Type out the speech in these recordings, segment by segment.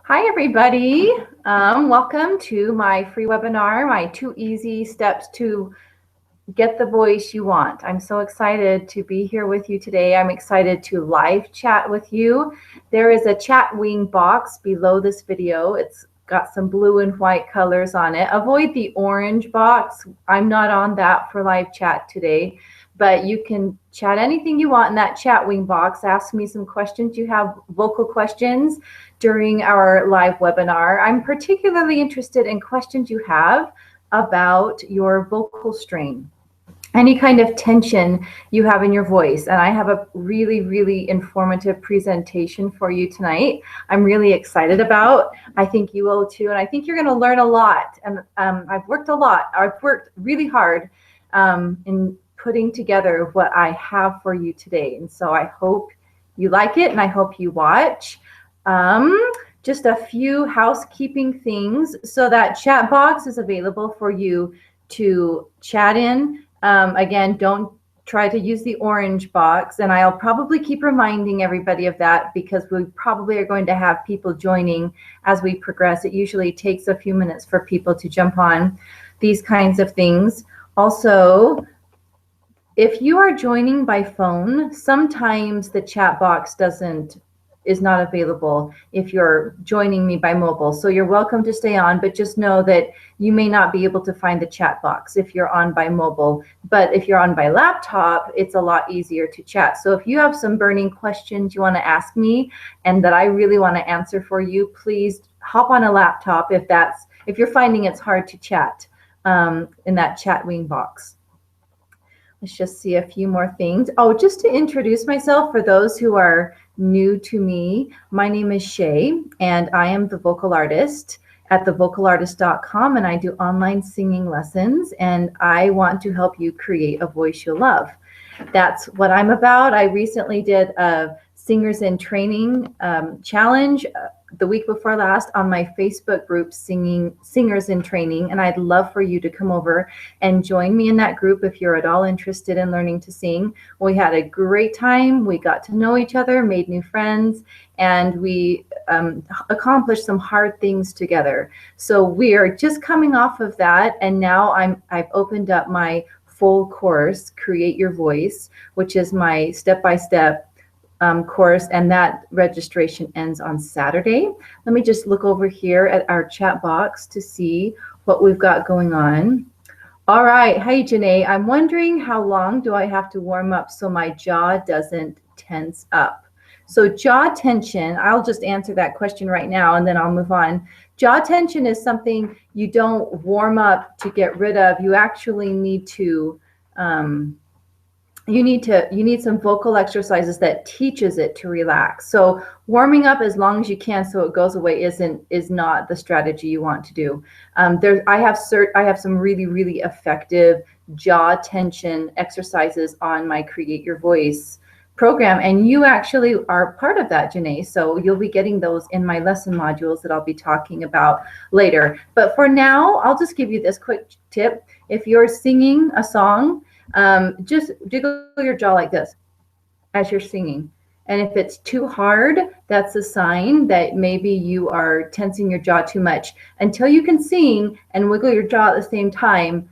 Hi, everybody. Welcome to my free webinar, my 2 easy steps to get the voice you want. I'm so excited to be here with you today. I'm excited to live chat with you. There is a chat wing box below this video. It's got some blue and white colors on it. Avoid the orange box. I'm not on that for live chat today, but you can chat anything you want in that chat wing box. Ask me some questions. You have vocal questions during our live webinar. I'm particularly interested in questions you have about your vocal strain, any kind of tension you have in your voice. And I have a really, really informative presentation for you tonight. I'm really excited about. I think you will too. And I think you're going to learn a lot. And I've worked really hard in putting together what I have for you today. And so I hope you like it and I hope you watch. Just a few housekeeping things. So that chat box is available for you to chat in. Again, don't try to use the orange box, and I'll probably keep reminding everybody of that because we probably are going to have people joining as we progress. It usually takes a few minutes for people to jump on these kinds of things. Also, if you are joining by phone, sometimes the chat box is not available if you're joining me by mobile. So you're welcome to stay on, but just know that you may not be able to find the chat box if you're on by mobile. But if you're on by laptop, it's a lot easier to chat. So if you have some burning questions you want to ask me and that I really want to answer for you, please hop on a laptop if you're finding it's hard to chat in that chat wing box. Let's just see a few more things. Oh, just to introduce myself for those who are new to me, my name is Shay, and I am the vocal artist at thevocalartist.com, and I do online singing lessons, and I want to help you create a voice you'll love. That's what I'm about. I recently did a Singers in Training challenge the week before last on my Facebook group, Singers in Training, and I'd love for you to come over and join me in that group if you're at all interested in learning to sing. We had a great time. We got to know each other, made new friends, and we accomplished some hard things together. So we are just coming off of that, and now I've opened up my full course, Create Your Voice, which is my step-by-step course, and that registration ends on Saturday. Let me just look over here at our chat box to see what we've got going on. All right. Hey, Janae, I'm wondering how long do I have to warm up so my jaw doesn't tense up? So jaw tension, I'll just answer that question right now and then I'll move on. Jaw tension is something you don't warm up to get rid of. You actually need to you need some vocal exercises that teaches it to relax. So warming up as long as you can so it goes away is not the strategy you want to do. I have some really, really effective jaw tension exercises on my Create Your Voice program, and you actually are part of that, Janae. So you'll be getting those in my lesson modules that I'll be talking about later. But for now, I'll just give you this quick tip. If you're singing a song, just jiggle your jaw like this as you're singing. And if it's too hard, that's a sign that maybe you are tensing your jaw too much. Until you can sing and wiggle your jaw at the same time,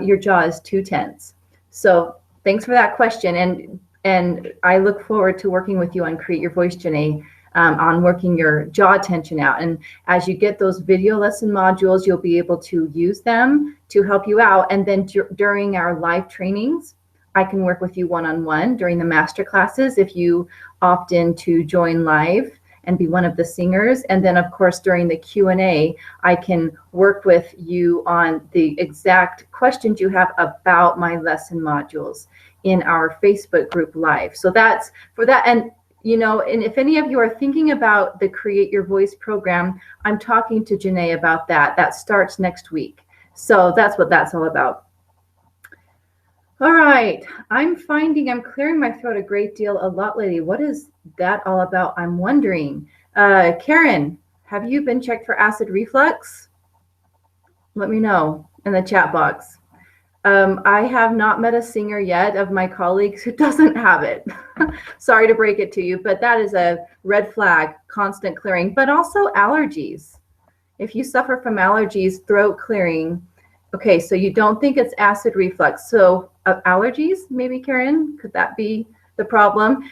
your jaw is too tense. So thanks for that question. And I look forward to working with you on Create Your Voice, Janae, on working your jaw tension out. And as you get those video lesson modules, you'll be able to use them to help you out. And then during our live trainings, I can work with you one-on-one during the master classes if you opt in to join live and be one of the singers. And then, of course, during the Q&A, I can work with you on the exact questions you have about my lesson modules in our Facebook group live. So that's for that. And and if any of you are thinking about the Create Your Voice program, I'm talking to Janae about that. That starts next week. So that's what that's all about. All right. I'm finding I'm clearing my throat a lot lately. What is that all about? I'm wondering. Karen, have you been checked for acid reflux? Let me know in the chat box. I have not met a singer yet of my colleagues who doesn't have it. Sorry to break it to you, but that is a red flag, constant clearing, but also allergies. If you suffer from allergies, throat clearing. Okay, so you don't think it's acid reflux. So allergies, maybe, Karen, could that be the problem?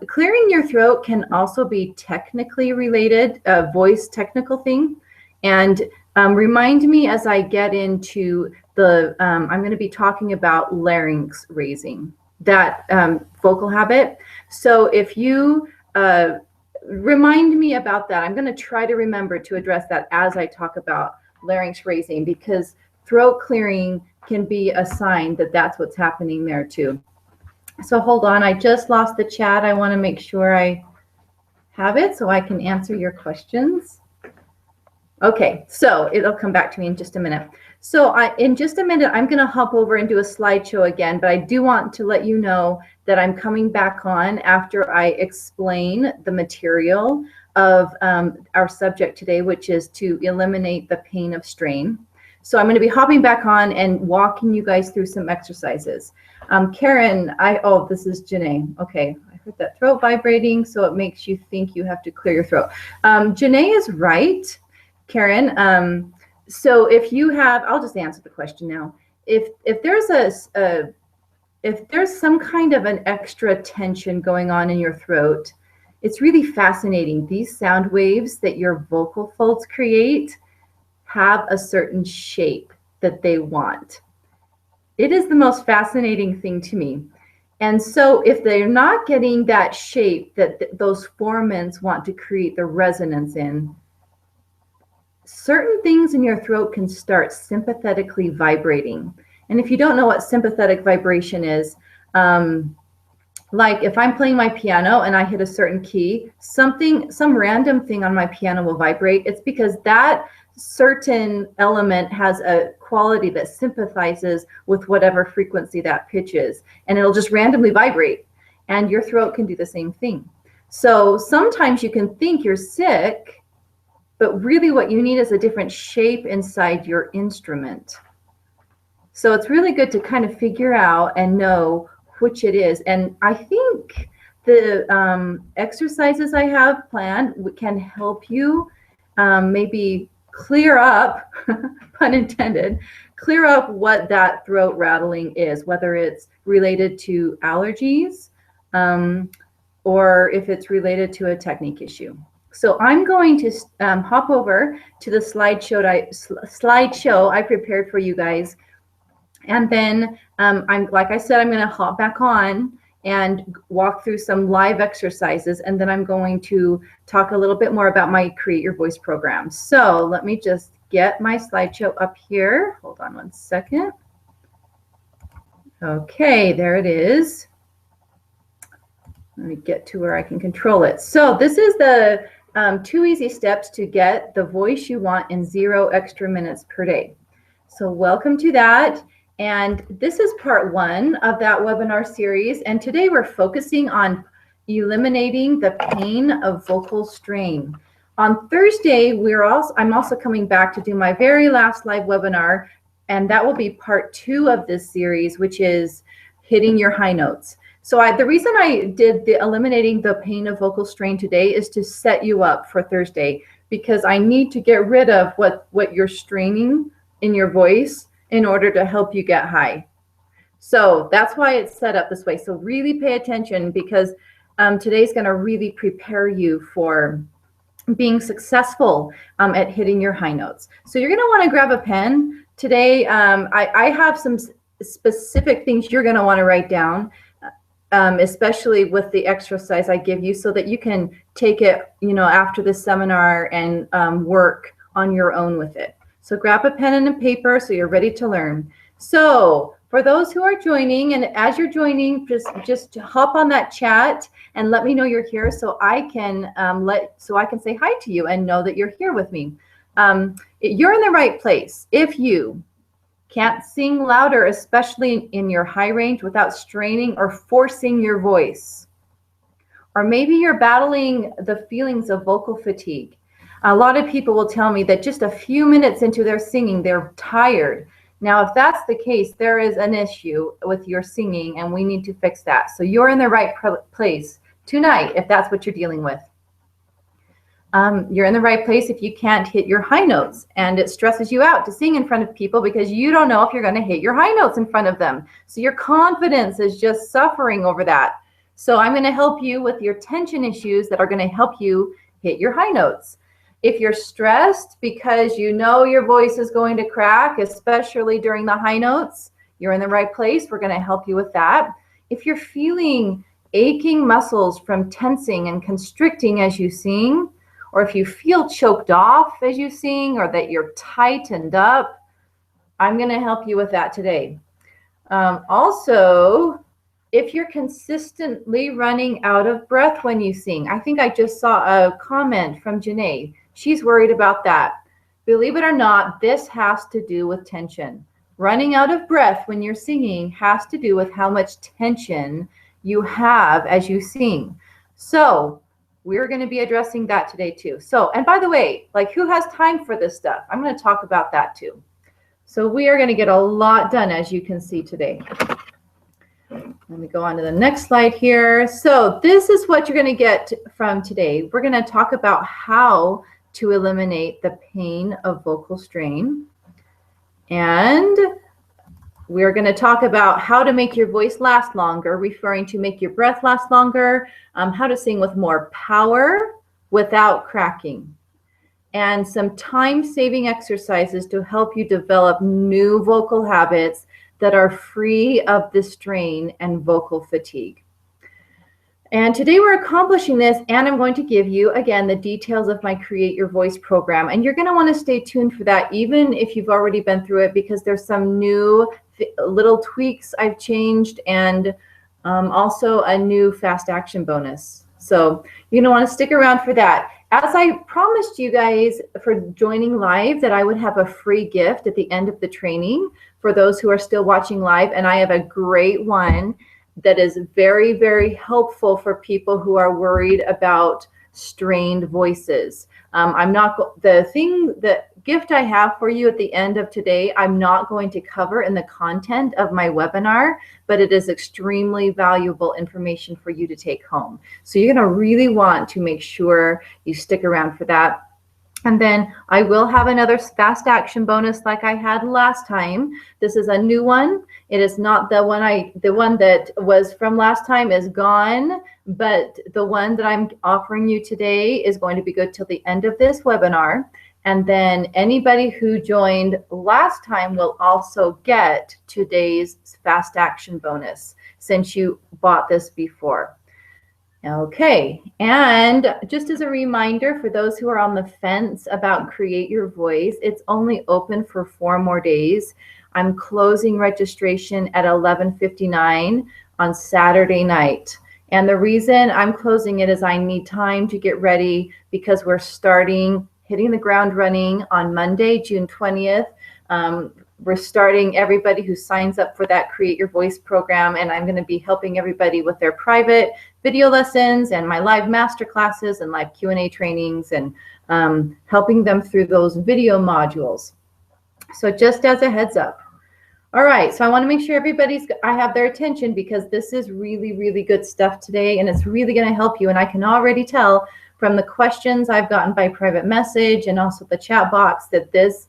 Clearing your throat can also be technically related, a voice technical thing. And remind me as I get into the, I'm going to be talking about larynx raising, that vocal habit. So if you remind me about that, I'm going to try to remember to address that as I talk about larynx raising, because throat clearing can be a sign that that's what's happening there too. So hold on, I just lost the chat. I want to make sure I have it so I can answer your questions. Okay, so it'll come back to me in just a minute. So in just a minute, I'm going to hop over and do a slideshow again, but I do want to let you know that I'm coming back on after I explain the material of our subject today, which is to eliminate the pain of strain. So I'm going to be hopping back on and walking you guys through some exercises. Karen, oh, this is Janae. Okay, I heard that throat vibrating, so it makes you think you have to clear your throat. Janae is right, Karen. So if you have, I'll just answer the question now. If there's if there's some kind of an extra tension going on in your throat, it's really fascinating. These sound waves that your vocal folds create have a certain shape that they want. It is the most fascinating thing to me. And so if they're not getting that shape that those foramens want to create the resonance in, certain things in your throat can start sympathetically vibrating. And if you don't know what sympathetic vibration is, like if I'm playing my piano and I hit a certain key, some random thing on my piano will vibrate. It's because that certain element has a quality that sympathizes with whatever frequency that pitch is, and it'll just randomly vibrate. And your throat can do the same thing. So sometimes you can think you're sick, but really what you need is a different shape inside your instrument. So it's really good to kind of figure out and know which it is. And I think the exercises I have planned can help you maybe clear up, pun intended, clear up what that throat rattling is, whether it's related to allergies or if it's related to a technique issue. So I'm going to hop over to the slideshow I prepared for you guys. And then like I said, I'm going to hop back on and walk through some live exercises. And then I'm going to talk a little bit more about my Create Your Voice program. So let me just get my slideshow up here. Hold on one second. Okay, there it is. Let me get to where I can control it. So this is the 2 easy steps to get the voice you want in 0 extra minutes per day. So welcome to that. And this is part 1 of that webinar series. And today we're focusing on eliminating the pain of vocal strain. On Thursday, I'm also coming back to do my very last live webinar, and that will be part 2 of this series, which is hitting your high notes. So the reason I did the eliminating the pain of vocal strain today is to set you up for Thursday, because I need to get rid of what you're straining in your voice in order to help you get high. So that's why it's set up this way. So really pay attention, because today's going to really prepare you for being successful at hitting your high notes. So you're going to want to grab a pen today. I have some specific things you're going to want to write down, especially with the exercise I give you, so that you can take it, after the seminar and work on your own with it. So grab a pen and a paper so you're ready to learn. So for those who are joining, and as you're joining, just hop on that chat and let me know you're here, so I can say hi to you and know that you're here with me. You're in the right place. If you can't sing louder, especially in your high range, without straining or forcing your voice, or maybe you're battling the feelings of vocal fatigue. A lot of people will tell me that just a few minutes into their singing, they're tired. Now, if that's the case, there is an issue with your singing and we need to fix that. So you're in the right place tonight if that's what you're dealing with. You're in the right place if you can't hit your high notes and it stresses you out to sing in front of people because you don't know if you're going to hit your high notes in front of them. So your confidence is just suffering over that. So I'm going to help you with your tension issues that are going to help you hit your high notes. If you're stressed because you know your voice is going to crack, especially during the high notes, you're in the right place. We're going to help you with that. If you're feeling aching muscles from tensing and constricting as you sing, or if you feel choked off as you sing, or that you're tightened up, I'm going to help you with that today. Also, if you're consistently running out of breath when you sing, I think I just saw a comment from Janae. She's worried about that. Believe it or not, this has to do with tension. Running out of breath when you're singing has to do with how much tension you have as you sing. So we're going to be addressing that today too. So, and by the way, like, who has time for this stuff? I'm going to talk about that too. So we are going to get a lot done, as you can see today. Let me go on to the next slide here. So this is what you're going to get from today. We're going to talk about how to eliminate the pain of vocal strain. And we're going to talk about how to make your voice last longer, referring to make your breath last longer, how to sing with more power without cracking, and some time-saving exercises to help you develop new vocal habits that are free of the strain and vocal fatigue. And today we're accomplishing this, and I'm going to give you, again, the details of my Create Your Voice program. And you're going to want to stay tuned for that, even if you've already been through it, because there's some new little tweaks I've changed, and also a new fast action bonus. So you're going to want to stick around for that. As I promised you guys for joining live that I would have a free gift at the end of the training for those who are still watching live, and I have a great one that is very, very helpful for people who are worried about strained voices. The gift I have for you at the end of today, I'm not going to cover in the content of my webinar, but it is extremely valuable information for you to take home. So you're going to really want to make sure you stick around for that. And then I will have another fast action bonus like I had last time. This is a new one. It is not the one that was from last time is gone, but the one that I'm offering you today is going to be good till the end of this webinar. And then anybody who joined last time will also get today's fast action bonus since you bought this before. Okay, and just as a reminder for those who are on the fence about Create Your Voice, it's only open for 4 more days. I'm closing registration at 11:59 on Saturday night. And the reason I'm closing it is I need time to get ready because we're hitting the ground running on Monday, June 20th. We're starting everybody who signs up for that Create Your Voice program, and I'm going to be helping everybody with their private video lessons and my live master classes and live Q&A trainings, and helping them through those video modules. So just as a heads up. All right, so I want to make sure I have their attention because this is really, really good stuff today, and it's really going to help you. And I can already tell from the questions I've gotten by private message and also the chat box that this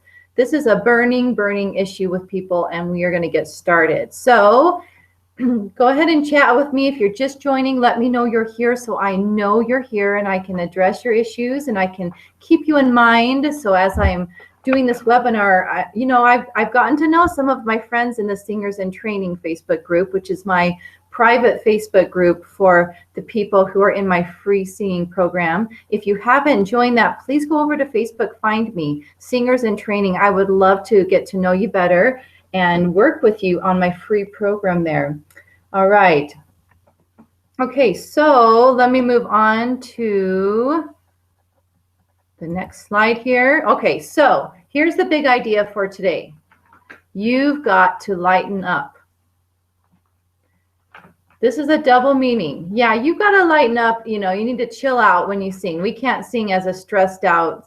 is a burning issue with people, and we are going to get started. So go ahead and chat with me. If you're just joining, let me know you're here so I know you're here and I can address your issues and I can keep you in mind. So as I'm doing this webinar, I've gotten to know some of my friends in the Singers in Training Facebook group, which is my private Facebook group for the people who are in my free singing program. If you haven't joined that, please go over to Facebook, find me, Singers in Training. I would love to get to know you better and work with you on my free program there. All right. Okay, so let me move on to the next slide here. Okay, so here's the big idea for today. You've got to lighten up. This is a double meaning. Yeah, you've got to lighten up. You need to chill out when you sing. We can't sing as a stressed out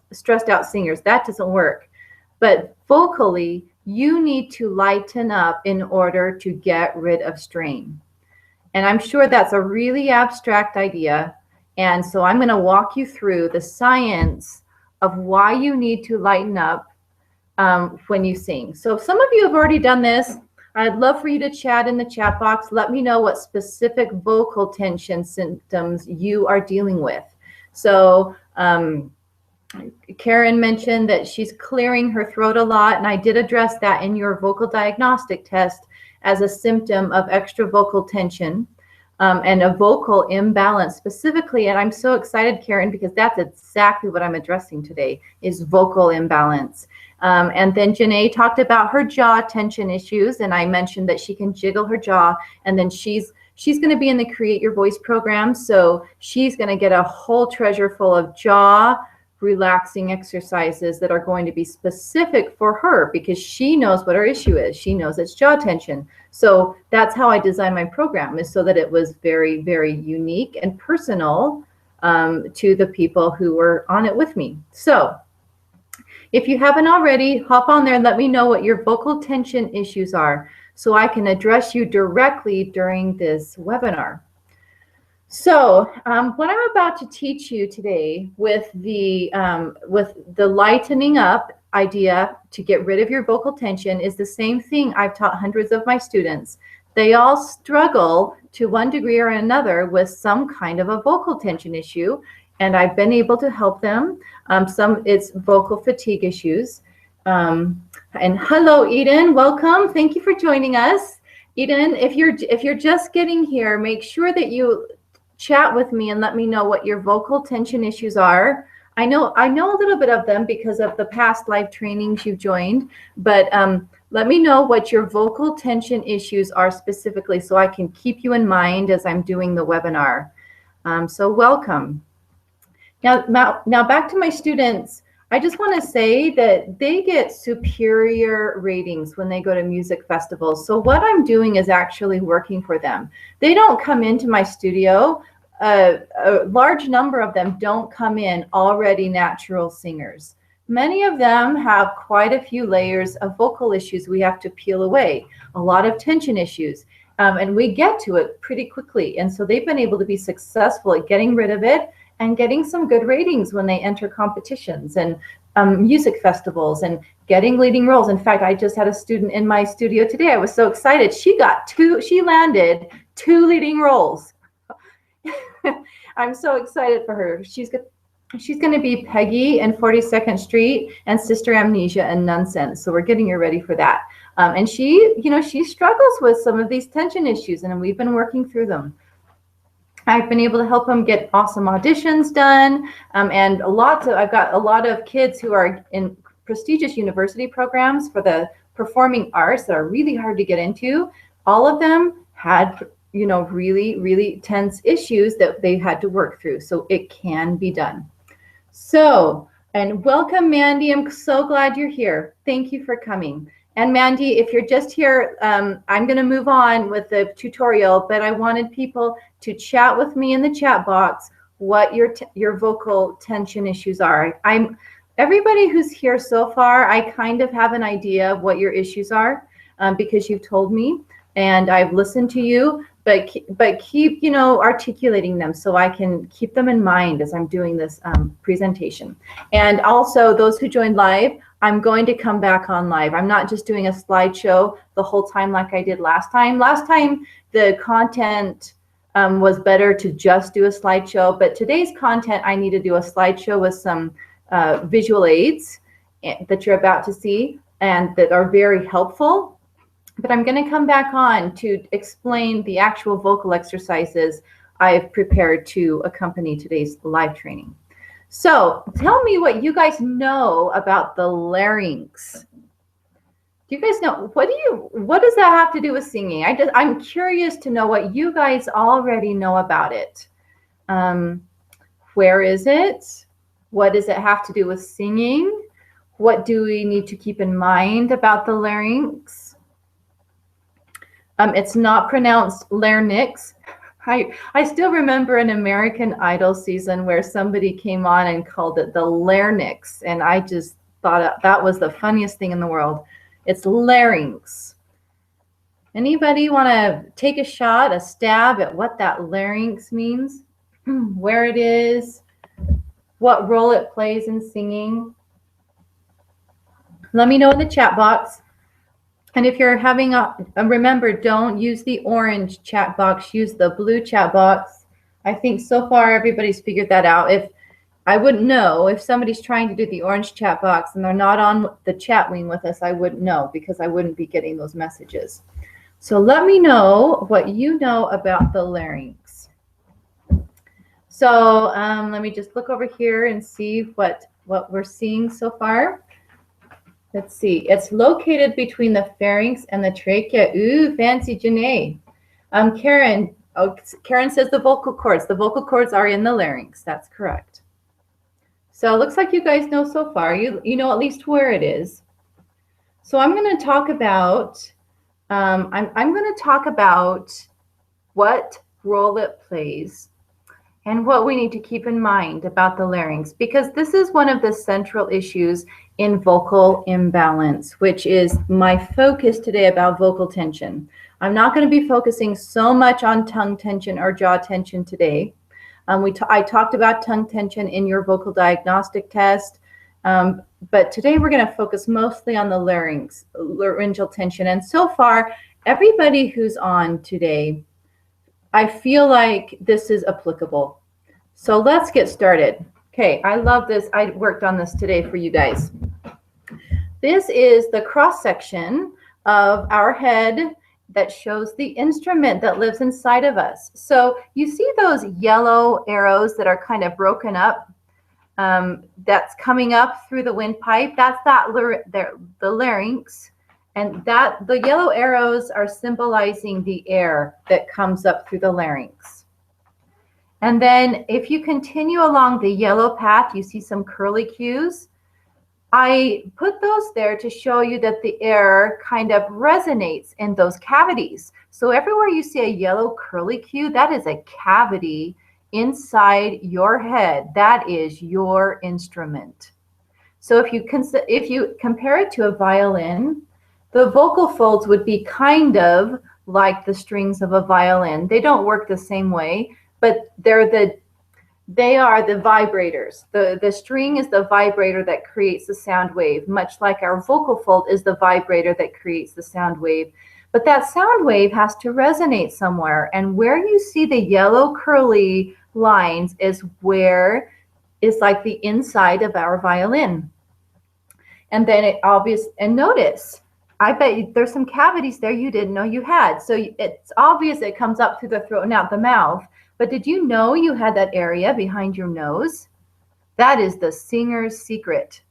singers. That doesn't work. But vocally, you need to lighten up in order to get rid of strain. And I'm sure that's a really abstract idea. And so I'm going to walk you through the science of why you need to lighten up when you sing. So some of you have already done this. I'd love for you to chat in the chat box. Let me know what specific vocal tension symptoms you are dealing with. So Karen mentioned that she's clearing her throat a lot, and I did address that in your vocal diagnostic test as a symptom of extra vocal tension and a vocal imbalance specifically. And I'm so excited, Karen, because that's exactly what I'm addressing today is vocal imbalance. And then Janae talked about her jaw tension issues, and I mentioned that she can jiggle her jaw, and then she's going to be in the Create Your Voice program, so she's going to get a whole treasure full of jaw relaxing exercises that are going to be specific for her because she knows what her issue is. She knows it's jaw tension. So that's how I designed my program, is so that it was very, very unique and personal to the people who were on it with me. So if you haven't already, hop on there and let me know what your vocal tension issues are so I can address you directly during this webinar. So what I'm about to teach you today with the lightening up idea to get rid of your vocal tension is the same thing I've taught hundreds of my students. They all struggle to one degree or another with some kind of a vocal tension issue, and I've been able to help them. Some it's vocal fatigue issues. And hello, Eden, welcome. Thank you for joining us. Eden, if you're just getting here, make sure that you chat with me and let me know what your vocal tension issues are. I know a little bit of them because of the past live trainings you've joined, but let me know what your vocal tension issues are specifically so I can keep you in mind as I'm doing the webinar. So welcome. Now back to my students. I just want to say that they get superior ratings when they go to music festivals. So what I'm doing is actually working for them. They don't come into my studio. A large number of them don't come in already natural singers. Many of them have quite a few layers of vocal issues we have to peel away, a lot of tension issues, and we get to it pretty quickly. And so they've been able to be successful at getting rid of it and getting some good ratings when they enter competitions and music festivals and getting leading roles. In fact, I just had a student in my studio today. I was so excited. She landed 2 leading roles. I'm so excited for her. She's going to be Peggy in 42nd Street and Sister Amnesia and Nonsense. So we're getting her ready for that. And she struggles with some of these tension issues, and we've been working through them. I've been able to help them get awesome auditions done, and I've got a lot of kids who are in prestigious university programs for the performing arts that are really hard to get into. All of them had, really, really tense issues that they had to work through. So it can be done. So, and welcome, Mandy. I'm so glad you're here. Thank you for coming. And Mandy, if you're just here, I'm going to move on with the tutorial, but I wanted people to chat with me in the chat box what your vocal tension issues are. Everybody who's here so far, I kind of have an idea of what your issues are because you've told me and I've listened to you, but keep articulating them so I can keep them in mind as I'm doing this presentation. And also those who joined live, I'm going to come back on live. I'm not just doing a slideshow the whole time like I did last time. Last time the content was better to just do a slideshow, but today's content I need to do a slideshow with some visual aids that you're about to see and that are very helpful. But I'm going to come back on to explain the actual vocal exercises I've prepared to accompany today's live training. So tell me what you guys know about the larynx. Do you guys know, what does that have to do with singing? I'm curious to know what you guys already know about it. Where is it? What does it have to do with singing? What do we need to keep in mind about the larynx? It's not pronounced larynx. I still remember an American Idol season where somebody came on and called it the larynx, and I just thought that was the funniest thing in the world. It's larynx. Anybody want to take a shot, a stab at what that larynx means? Where it is, what role it plays in singing? Let me know in the chat box. And if you're having remember, don't use the orange chat box, use the blue chat box. I think so far everybody's figured that out. If I wouldn't know if somebody's trying to do the orange chat box and they're not on the chat wing with us, I wouldn't know because I wouldn't be getting those messages. So let me know what you know about the larynx. So let me just look over here and see what we're seeing so far. Let's see. It's located between the pharynx and the trachea. Ooh, fancy, Janae. Karen. Oh, Karen says the vocal cords. The vocal cords are in the larynx. That's correct. So it looks like you guys know so far. You know at least where it is. So I'm going to talk about. I'm going to talk about what role it plays and what we need to keep in mind about the larynx, because this is one of the central issues in vocal imbalance, which is my focus today about vocal tension. I'm not going to be focusing so much on tongue tension or jaw tension today. I talked about tongue tension in your vocal diagnostic test, but today we're going to focus mostly on the laryngeal tension. And so far, everybody who's on today, I feel like this is applicable. So let's get started. Okay, I love this. I worked on this today for you guys. This is the cross section of our head that shows the instrument that lives inside of us. So you see those yellow arrows that are kind of broken up, that's coming up through the windpipe. That's the larynx. And the yellow arrows are symbolizing the air that comes up through the larynx. And then if you continue along the yellow path, you see some curlicues. I put those there to show you that the air kind of resonates in those cavities. So everywhere you see a yellow curlicue, that is a cavity inside your head. That is your instrument. So if you compare it to a violin, the vocal folds would be kind of like the strings of a violin. They don't work the same way, but they are the vibrators. The string is the vibrator that creates the sound wave, much like our vocal fold is the vibrator that creates the sound wave. But that sound wave has to resonate somewhere. And where you see the yellow curly lines is where is like the inside of our violin. And then notice, I bet there's some cavities there you didn't know you had. So it's obvious it comes up through the throat and out the mouth. But did you know you had that area behind your nose? That is the singer's secret.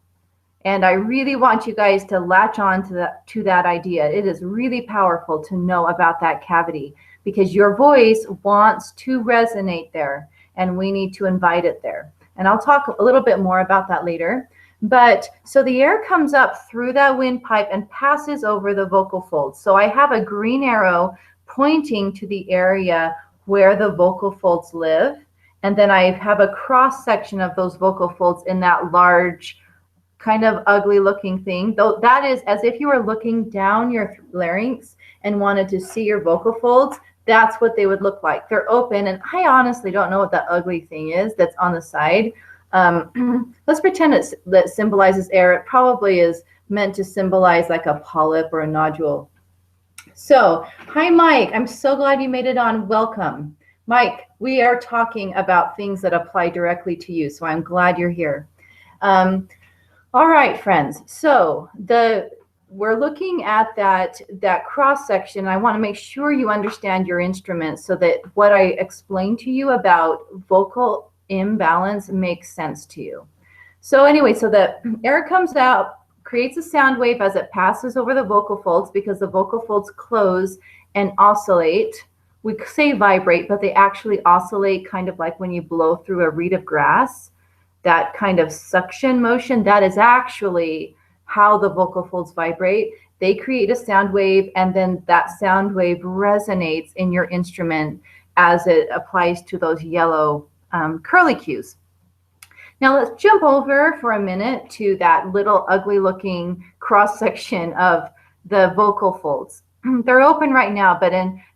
And I really want you guys to latch on to that idea. It is really powerful to know about that cavity because your voice wants to resonate there and we need to invite it there. And I'll talk a little bit more about that later. But so the air comes up through that windpipe and passes over the vocal folds. So I have a green arrow pointing to the area where the vocal folds live. And then I have a cross section of those vocal folds in that large, kind of ugly looking thing. Though that is as if you were looking down your larynx and wanted to see your vocal folds. That's what they would look like. They're open. And I honestly don't know what that ugly thing is that's on the side. Let's pretend that symbolizes air. It probably is meant to symbolize like a polyp or a nodule. So, hi, Mike. I'm so glad you made it on. Welcome. Mike, we are talking about things that apply directly to you, so I'm glad you're here. All right, friends. So we're looking at that cross section. I want to make sure you understand your instrument so that what I explained to you about vocal imbalance makes sense to you. So anyway, so the air comes out, creates a sound wave as it passes over the vocal folds because the vocal folds close and oscillate. We say vibrate, but they actually oscillate kind of like when you blow through a reed of grass. That kind of suction motion, that is actually how the vocal folds vibrate. They create a sound wave, and then that sound wave resonates in your instrument as it applies to those yellow curlicues. Now let's jump over for a minute to that little ugly looking cross section of the vocal folds. They're open right now, but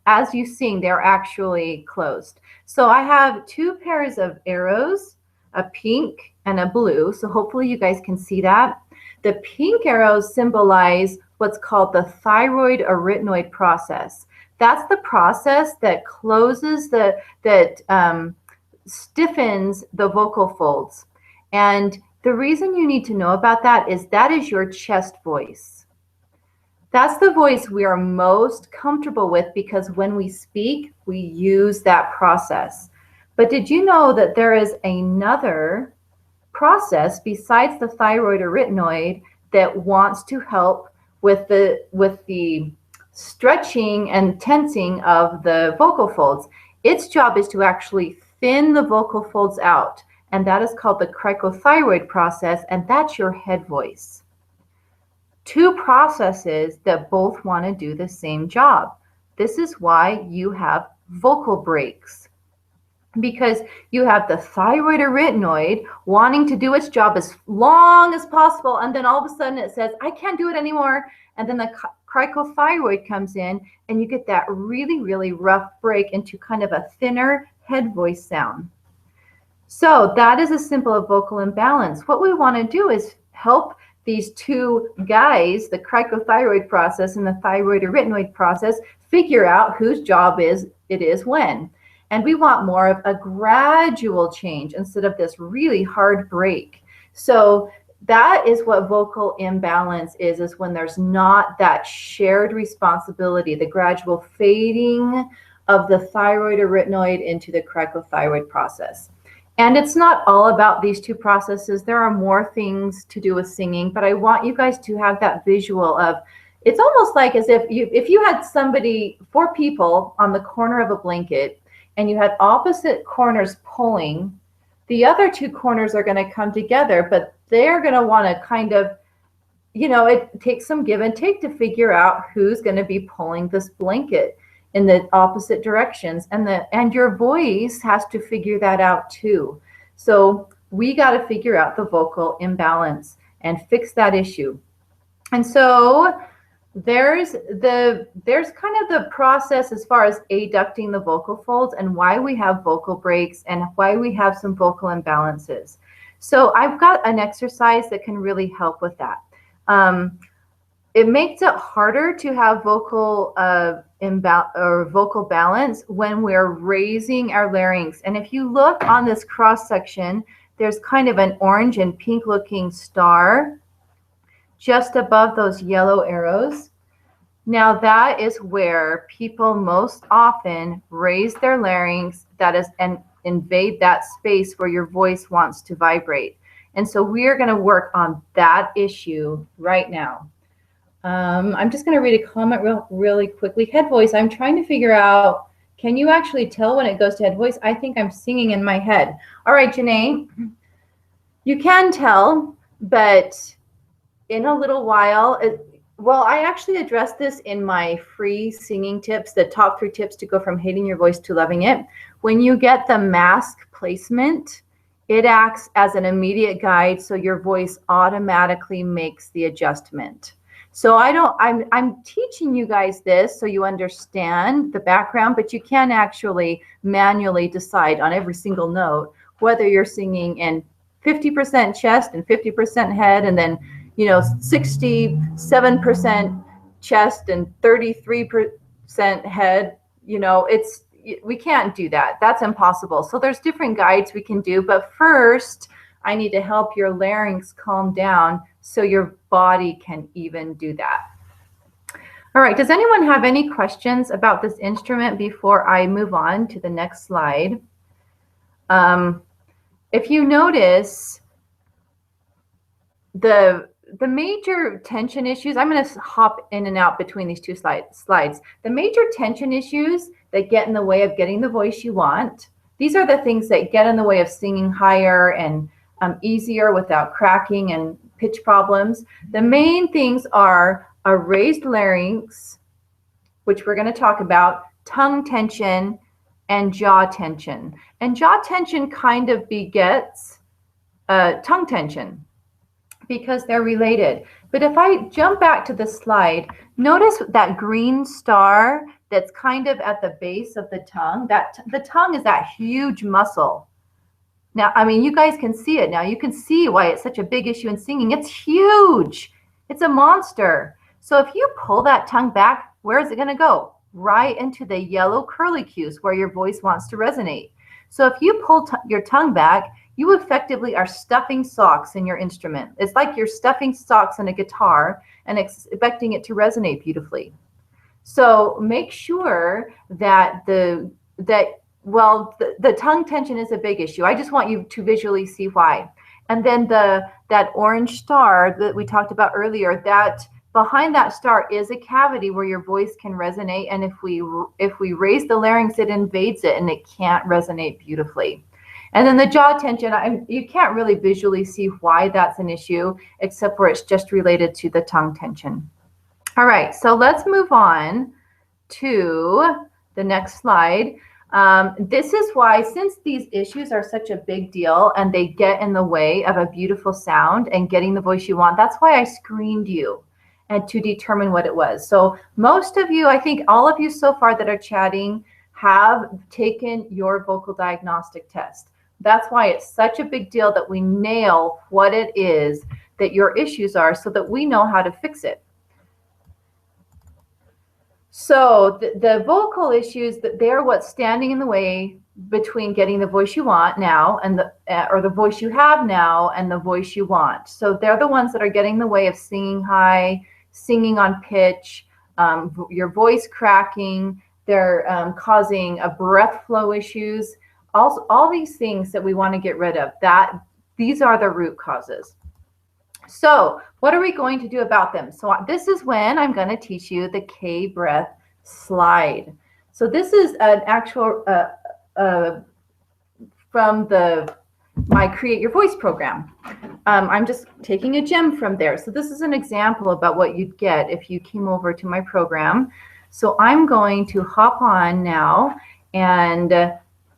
as you sing, they're actually closed. So I have two pairs of arrows, a pink and a blue. So hopefully you guys can see that. The pink arrows symbolize what's called the thyroid arytenoid process. That's the process that closes stiffens the vocal folds. And the reason you need to know about that is your chest voice. That's the voice we are most comfortable with because when we speak, we use that process. But did you know that there is another process besides the thyroid arytenoid that wants to help with the stretching and tensing of the vocal folds? Its job is to actually thin the vocal folds out, and that is called the cricothyroid process, and that's your head voice. Two processes that both want to do the same job. This is why you have vocal breaks, because you have the thyroid arytenoid wanting to do its job as long as possible, and then all of a sudden it says, I can't do it anymore, and then the cricothyroid comes in, and you get that really, really rough break into kind of a thinner head voice sound. So that is a symbol of vocal imbalance. What we want to do is help these two guys, the cricothyroid process and the thyroid arytenoid process, figure out whose job it is when. And we want more of a gradual change instead of this really hard break. So that is what vocal imbalance is when there's not that shared responsibility, the gradual fading of the thyroid arytenoid into the cricothyroid process. And it's not all about these two processes. There are more things to do with singing, but I want you guys to have that visual of, it's almost like as if you had four people on the corner of a blanket, and you had opposite corners pulling, the other two corners are going to come together, but they're going to want to kind of, it takes some give and take to figure out who's going to be pulling this blanket in the opposite directions, and your voice has to figure that out too. So we got to figure out the vocal imbalance and fix that issue. And so there's kind of the process as far as adducting the vocal folds and why we have vocal breaks and why we have some vocal imbalances. So I've got an exercise that can really help with that. It makes it harder to have vocal vocal balance when we're raising our larynx. And if you look on this cross section, there's kind of an orange and pink looking star just above those yellow arrows. Now that is where people most often raise their larynx, and invade that space where your voice wants to vibrate. And so we are going to work on that issue right now. I'm just going to read a comment really quickly. Head voice, I'm trying to figure out, can you actually tell when it goes to head voice? I think I'm singing in my head. All right, Janae, you can tell, but in a little while, I actually addressed this in my free singing tips, the top 3 tips to go from hating your voice to loving it. When you get the mask placement, it acts as an immediate guide, so your voice automatically makes the adjustment. So I'm teaching you guys this so you understand the background, but you can actually manually decide on every single note whether you're singing in 50% chest and 50% head, and then 67% chest and 33% head. We can't do that. That's impossible. So there's different guides we can do, but first I need to help your larynx calm down so your body can even do that. All right, does anyone have any questions about this instrument before I move on to the next slide? If you notice, the major tension issues, I'm going to hop in and out between these two slides. The major tension issues that get in the way of getting the voice you want, these are the things that get in the way of singing higher and easier without cracking and pitch problems. The main things are a raised larynx, which we're going to talk about, tongue tension, and jaw tension. And jaw tension kind of begets tongue tension because they're related. But if I jump back to the slide, notice that green star that's kind of at the base of the tongue. That the tongue is that huge muscle. Now, I mean, you guys can see it now. You can see why it's such a big issue in singing. It's huge. It's a monster. So if you pull that tongue back, where is it going to go? Right into the yellow curlicues where your voice wants to resonate. So if you pull your tongue back, you effectively are stuffing socks in your instrument. It's like you're stuffing socks in a guitar and expecting it to resonate beautifully. So make sure that the tongue tension is a big issue. I just want you to visually see why. And then that orange star that we talked about earlier, that behind that star is a cavity where your voice can resonate. And if we raise the larynx, it invades it and it can't resonate beautifully. And then the jaw tension, you can't really visually see why that's an issue, except where it's just related to the tongue tension. All right, so let's move on to the next slide. This is why, since these issues are such a big deal and they get in the way of a beautiful sound and getting the voice you want, that's why I screened you and to determine what it was. So most of you, I think all of you so far that are chatting, have taken your vocal diagnostic test. That's why it's such a big deal that we nail what it is that your issues are so that we know how to fix it. So the vocal issues, they're what's standing in the way between getting the voice you want now and or the voice you have now and the voice you want. So they're the ones that are getting in the way of singing high, singing on pitch, your voice cracking. They're causing a breath flow issues. All these things that we want to get rid of, these are the root causes. So what are we going to do about them? So this is when I'm going to teach you the K breath slide. So this is an actual from my Create Your Voice program. I'm just taking a gem from there. So this is an example about what you'd get if you came over to my program. So I'm going to hop on now and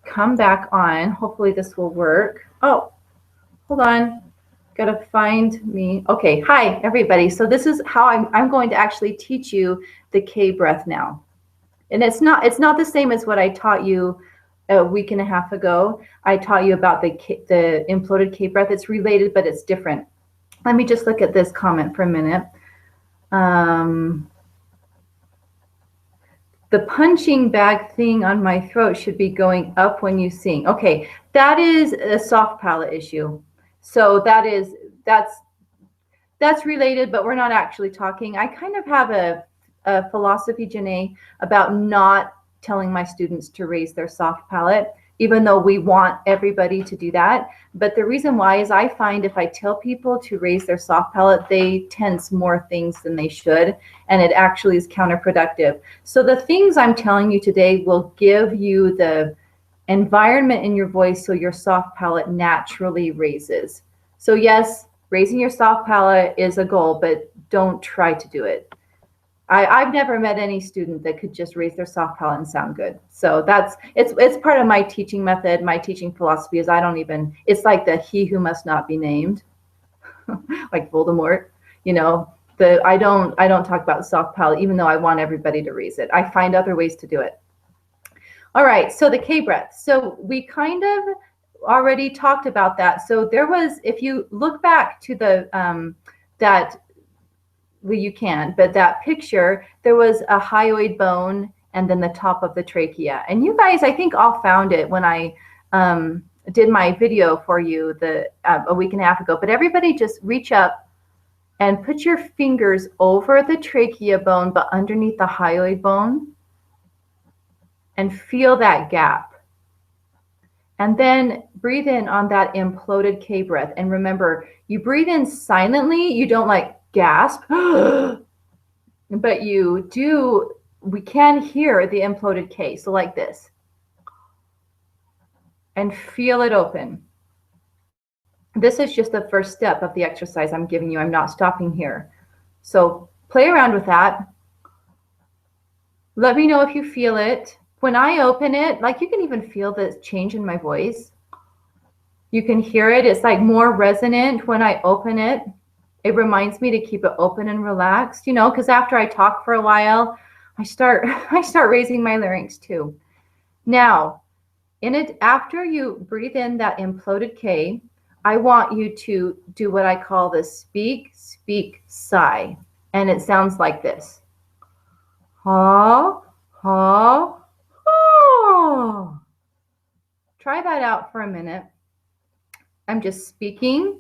come back on. Hopefully this will work. Oh, hold on. Got to find me. Okay. Hi, everybody. So this is how I'm going to actually teach you the K breath now. And it's not the same as what I taught you a week and a half ago. I taught you about the imploded K breath. It's related, but it's different. Let me just look at this comment for a minute. The punching bag thing on my throat should be going up when you sing. Okay, that is a soft palate issue. So that's related, but we're not actually talking. I kind of have a philosophy, Janae, about not telling my students to raise their soft palate, even though we want everybody to do that. But the reason why is I find if I tell people to raise their soft palate, they tense more things than they should, and it actually is counterproductive. So the things I'm telling you today will give you the environment in your voice so your soft palate naturally raises. So yes, raising your soft palate is a goal, but don't try to do it. I've never met any student that could just raise their soft palate and sound good. So it's part of my teaching method. My teaching philosophy is it's like the he who must not be named, like Voldemort. You know, I don't talk about soft palate, even though I want everybody to raise it. I find other ways to do it. All right, so the K breath. So we kind of already talked about that. So there was, if you look back to the well, you can, but that picture, there was a hyoid bone and then the top of the trachea. And you guys, I think, all found it when I did my video for you a week and a half ago. But everybody just reach up and put your fingers over the trachea bone, but underneath the hyoid bone, and feel that gap. And then breathe in on that imploded K breath. And remember, you breathe in silently. You don't like gasp, but we can hear the imploded K. So like this. And feel it open. This is just the first step of the exercise I'm giving you. I'm not stopping here. So play around with that. Let me know if you feel it. When I open it, like you can even feel the change in my voice. You can hear it. It's like more resonant when I open it. it reminds me to keep it open and relaxed, you know, because after I talk for a while, I start raising my larynx too. Now, after you breathe in that imploded K, I want you to do what I call the speak, speak, sigh. And it sounds like this. Ha, ha, ha. Try that out for a minute. I'm just speaking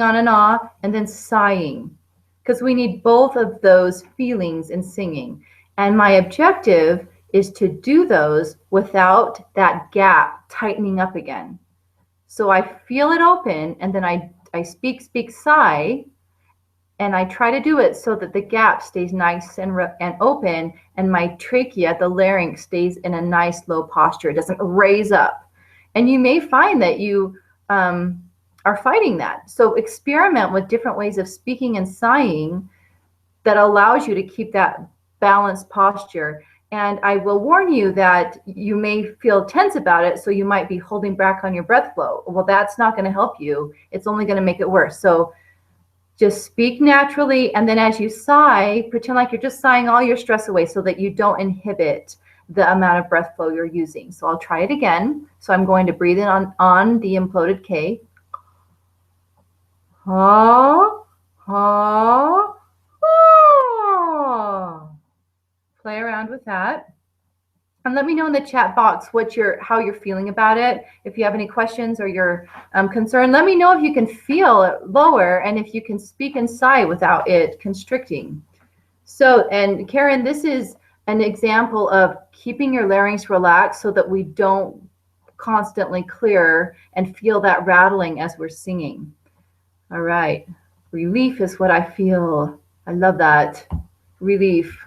on an ah, and then sighing, because we need both of those feelings in singing. And my objective is to do those without that gap tightening up again. So I feel it open, and then I speak, speak, sigh, and I try to do it so that the gap stays nice and open, and my trachea, the larynx, stays in a nice low posture. It doesn't raise up. And you may find that you are fighting that. So experiment with different ways of speaking and sighing that allows you to keep that balanced posture. And I will warn you that you may feel tense about it, so you might be holding back on your breath flow. Well, that's not going to help you. It's only going to make it worse. So just speak naturally, and then as you sigh, pretend like you're just sighing all your stress away so that you don't inhibit the amount of breath flow you're using. So I'll try it again. So I'm going to breathe in on the imploded K. Ha, ha, ha. Play around with that. And let me know in the chat box how you're feeling about it. If you have any questions or you're concerned, let me know if you can feel it lower and if you can speak and sigh without it constricting. So, and Karen, this is an example of keeping your larynx relaxed so that we don't constantly clear and feel that rattling as we're singing. All right. Relief is what I feel. I love that. Relief.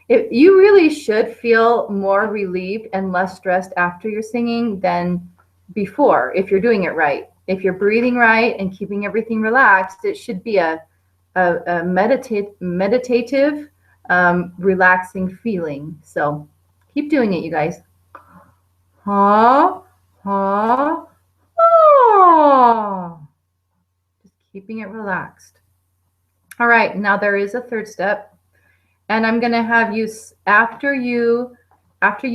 You really should feel more relieved and less stressed after you're singing than before, if you're doing it right. If you're breathing right and keeping everything relaxed, it should be a meditative, relaxing feeling. So keep doing it, you guys. Ha, ha, ha. Just keeping it relaxed. All right, now there is a third step. And I'm going to have you, after you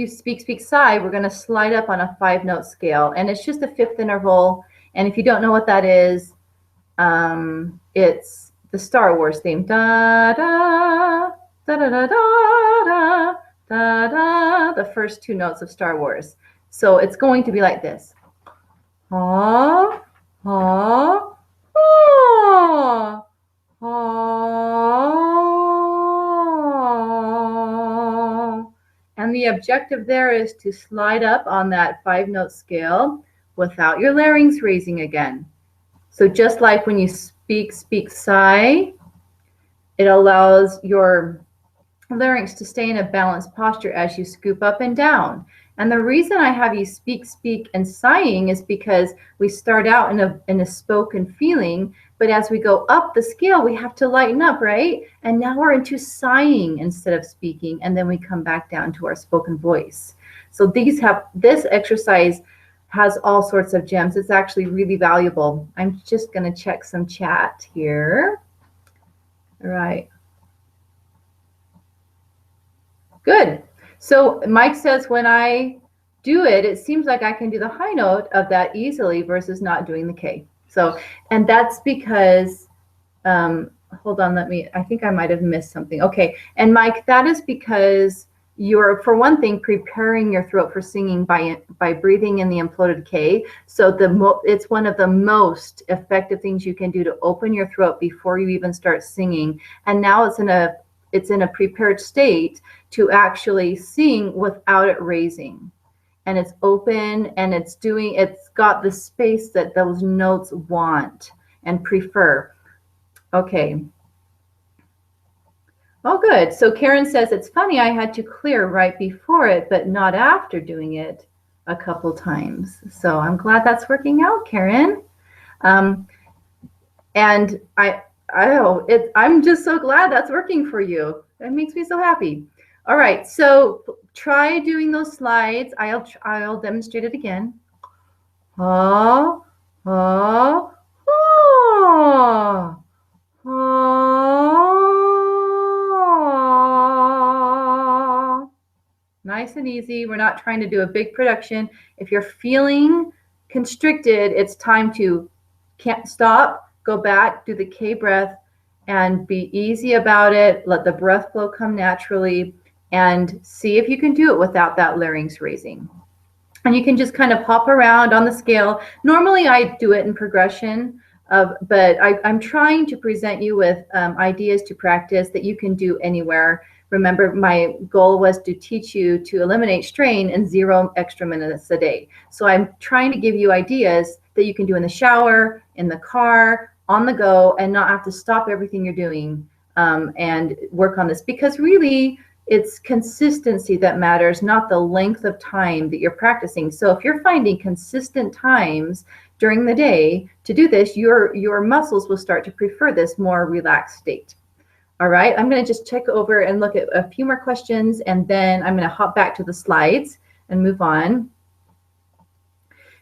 speak, speak, sigh, we're going to slide up on a 5-note scale. And it's just a 5th interval. And if you don't know what that is, it's the Star Wars theme. Da, da, da, da, da, da, da, da, the first 2 notes of Star Wars. So it's going to be like this. Ha, ha, ha, ha. And the objective there is to slide up on that 5-note scale without your larynx raising again. So just like when you speak, speak, sigh, it allows your larynx to stay in a balanced posture as you scoop up and down. And the reason I have you speak, speak, and sighing is because we start out in a spoken feeling, but as we go up the scale, we have to lighten up, right? And now we're into sighing instead of speaking, and then we come back down to our spoken voice. So this exercise has all sorts of gems. It's actually really valuable. I'm just going to check some chat here. All right. Good. So Mike says, when I do it, it seems like I can do the high note of that easily versus not doing the K. So, and that's because, hold on, I think I might have missed something. Okay. And Mike, that is because you're, for one thing, preparing your throat for singing by breathing in the imploded K. So it's one of the most effective things you can do to open your throat before you even start singing. And now it's in a prepared state to actually sing without it raising. And it's open, and it's got the space that those notes want and prefer. Okay. Oh, good. So Karen says, it's funny, I had to clear right before it, but not after doing it a couple times. So I'm glad that's working out, Karen. And I'm just so glad that's working for you. That makes me so happy. All right, so try doing those slides. I'll demonstrate it again. Ha, ha, ha. nice and easy. We're not trying to do a big production. If you're feeling constricted, it's time to can't stop, go back, do the K breath, and be easy about it. Let the breath flow come naturally, and see if you can do it without that larynx raising. And you can just kind of hop around on the scale. Normally I do it in progression, but I'm trying to present you with ideas to practice that you can do anywhere. Remember, my goal was to teach you to eliminate strain in 0 extra minutes a day. So I'm trying to give you ideas that you can do in the shower, in the car, on the go, and not have to stop everything you're doing and work on this. Because really, it's consistency that matters, not the length of time that you're practicing. So if you're finding consistent times during the day to do this, your muscles will start to prefer this more relaxed state. All right, I'm going to just check over and look at a few more questions, and then I'm going to hop back to the slides and move on.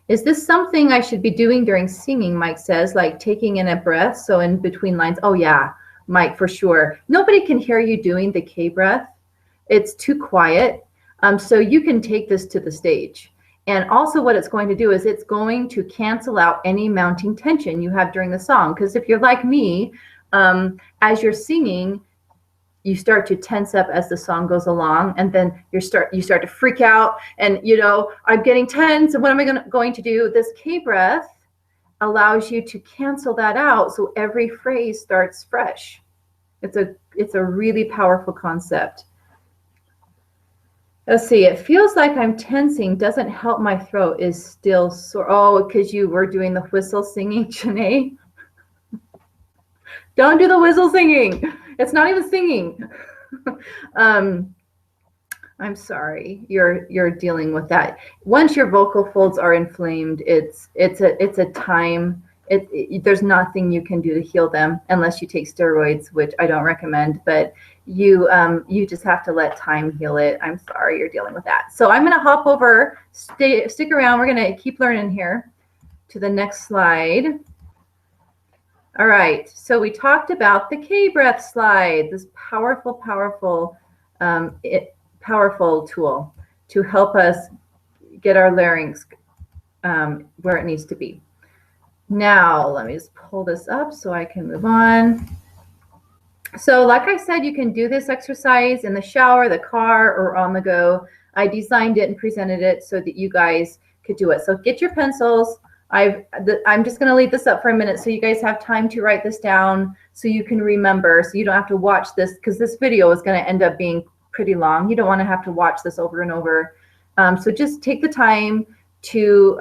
Is this something I should be doing during singing, Mike says, like taking in a breath, so in between lines? Oh yeah, Mike, for sure. Nobody can hear you doing the K breath. It's too quiet. So you can take this to the stage. And also what it's going to do is it's going to cancel out any mounting tension you have during the song. Because if you're like me, as you're singing, you start to tense up as the song goes along, and then you start to freak out, and I'm getting tense, and what am I going to do? This K breath allows you to cancel that out, so every phrase starts fresh. It's a really powerful concept. Let's see, it feels like I'm tensing, doesn't help, my throat is still sore. Oh, because you were doing the whistle singing, Janae. Don't do the whistle singing. It's not even singing. I'm sorry, you're dealing with that. Once your vocal folds are inflamed, it's a time. There's nothing you can do to heal them unless you take steroids, which I don't recommend. But you just have to let time heal it. I'm sorry you're dealing with that. So I'm going to hop over. Stick around. We're going to keep learning here to the next slide. All right, so we talked about the K breath slide, this powerful tool to help us get our larynx where it needs to be. Now, let me just pull this up so I can move on. So like I said, you can do this exercise in the shower, the car, or on the go. I designed it and presented it so that you guys could do it. So get your pencils. I'm just going to leave this up for a minute so you guys have time to write this down so you can remember, so you don't have to watch this, because this video is going to end up being pretty long. You don't want to have to watch this over and over. So just take the time to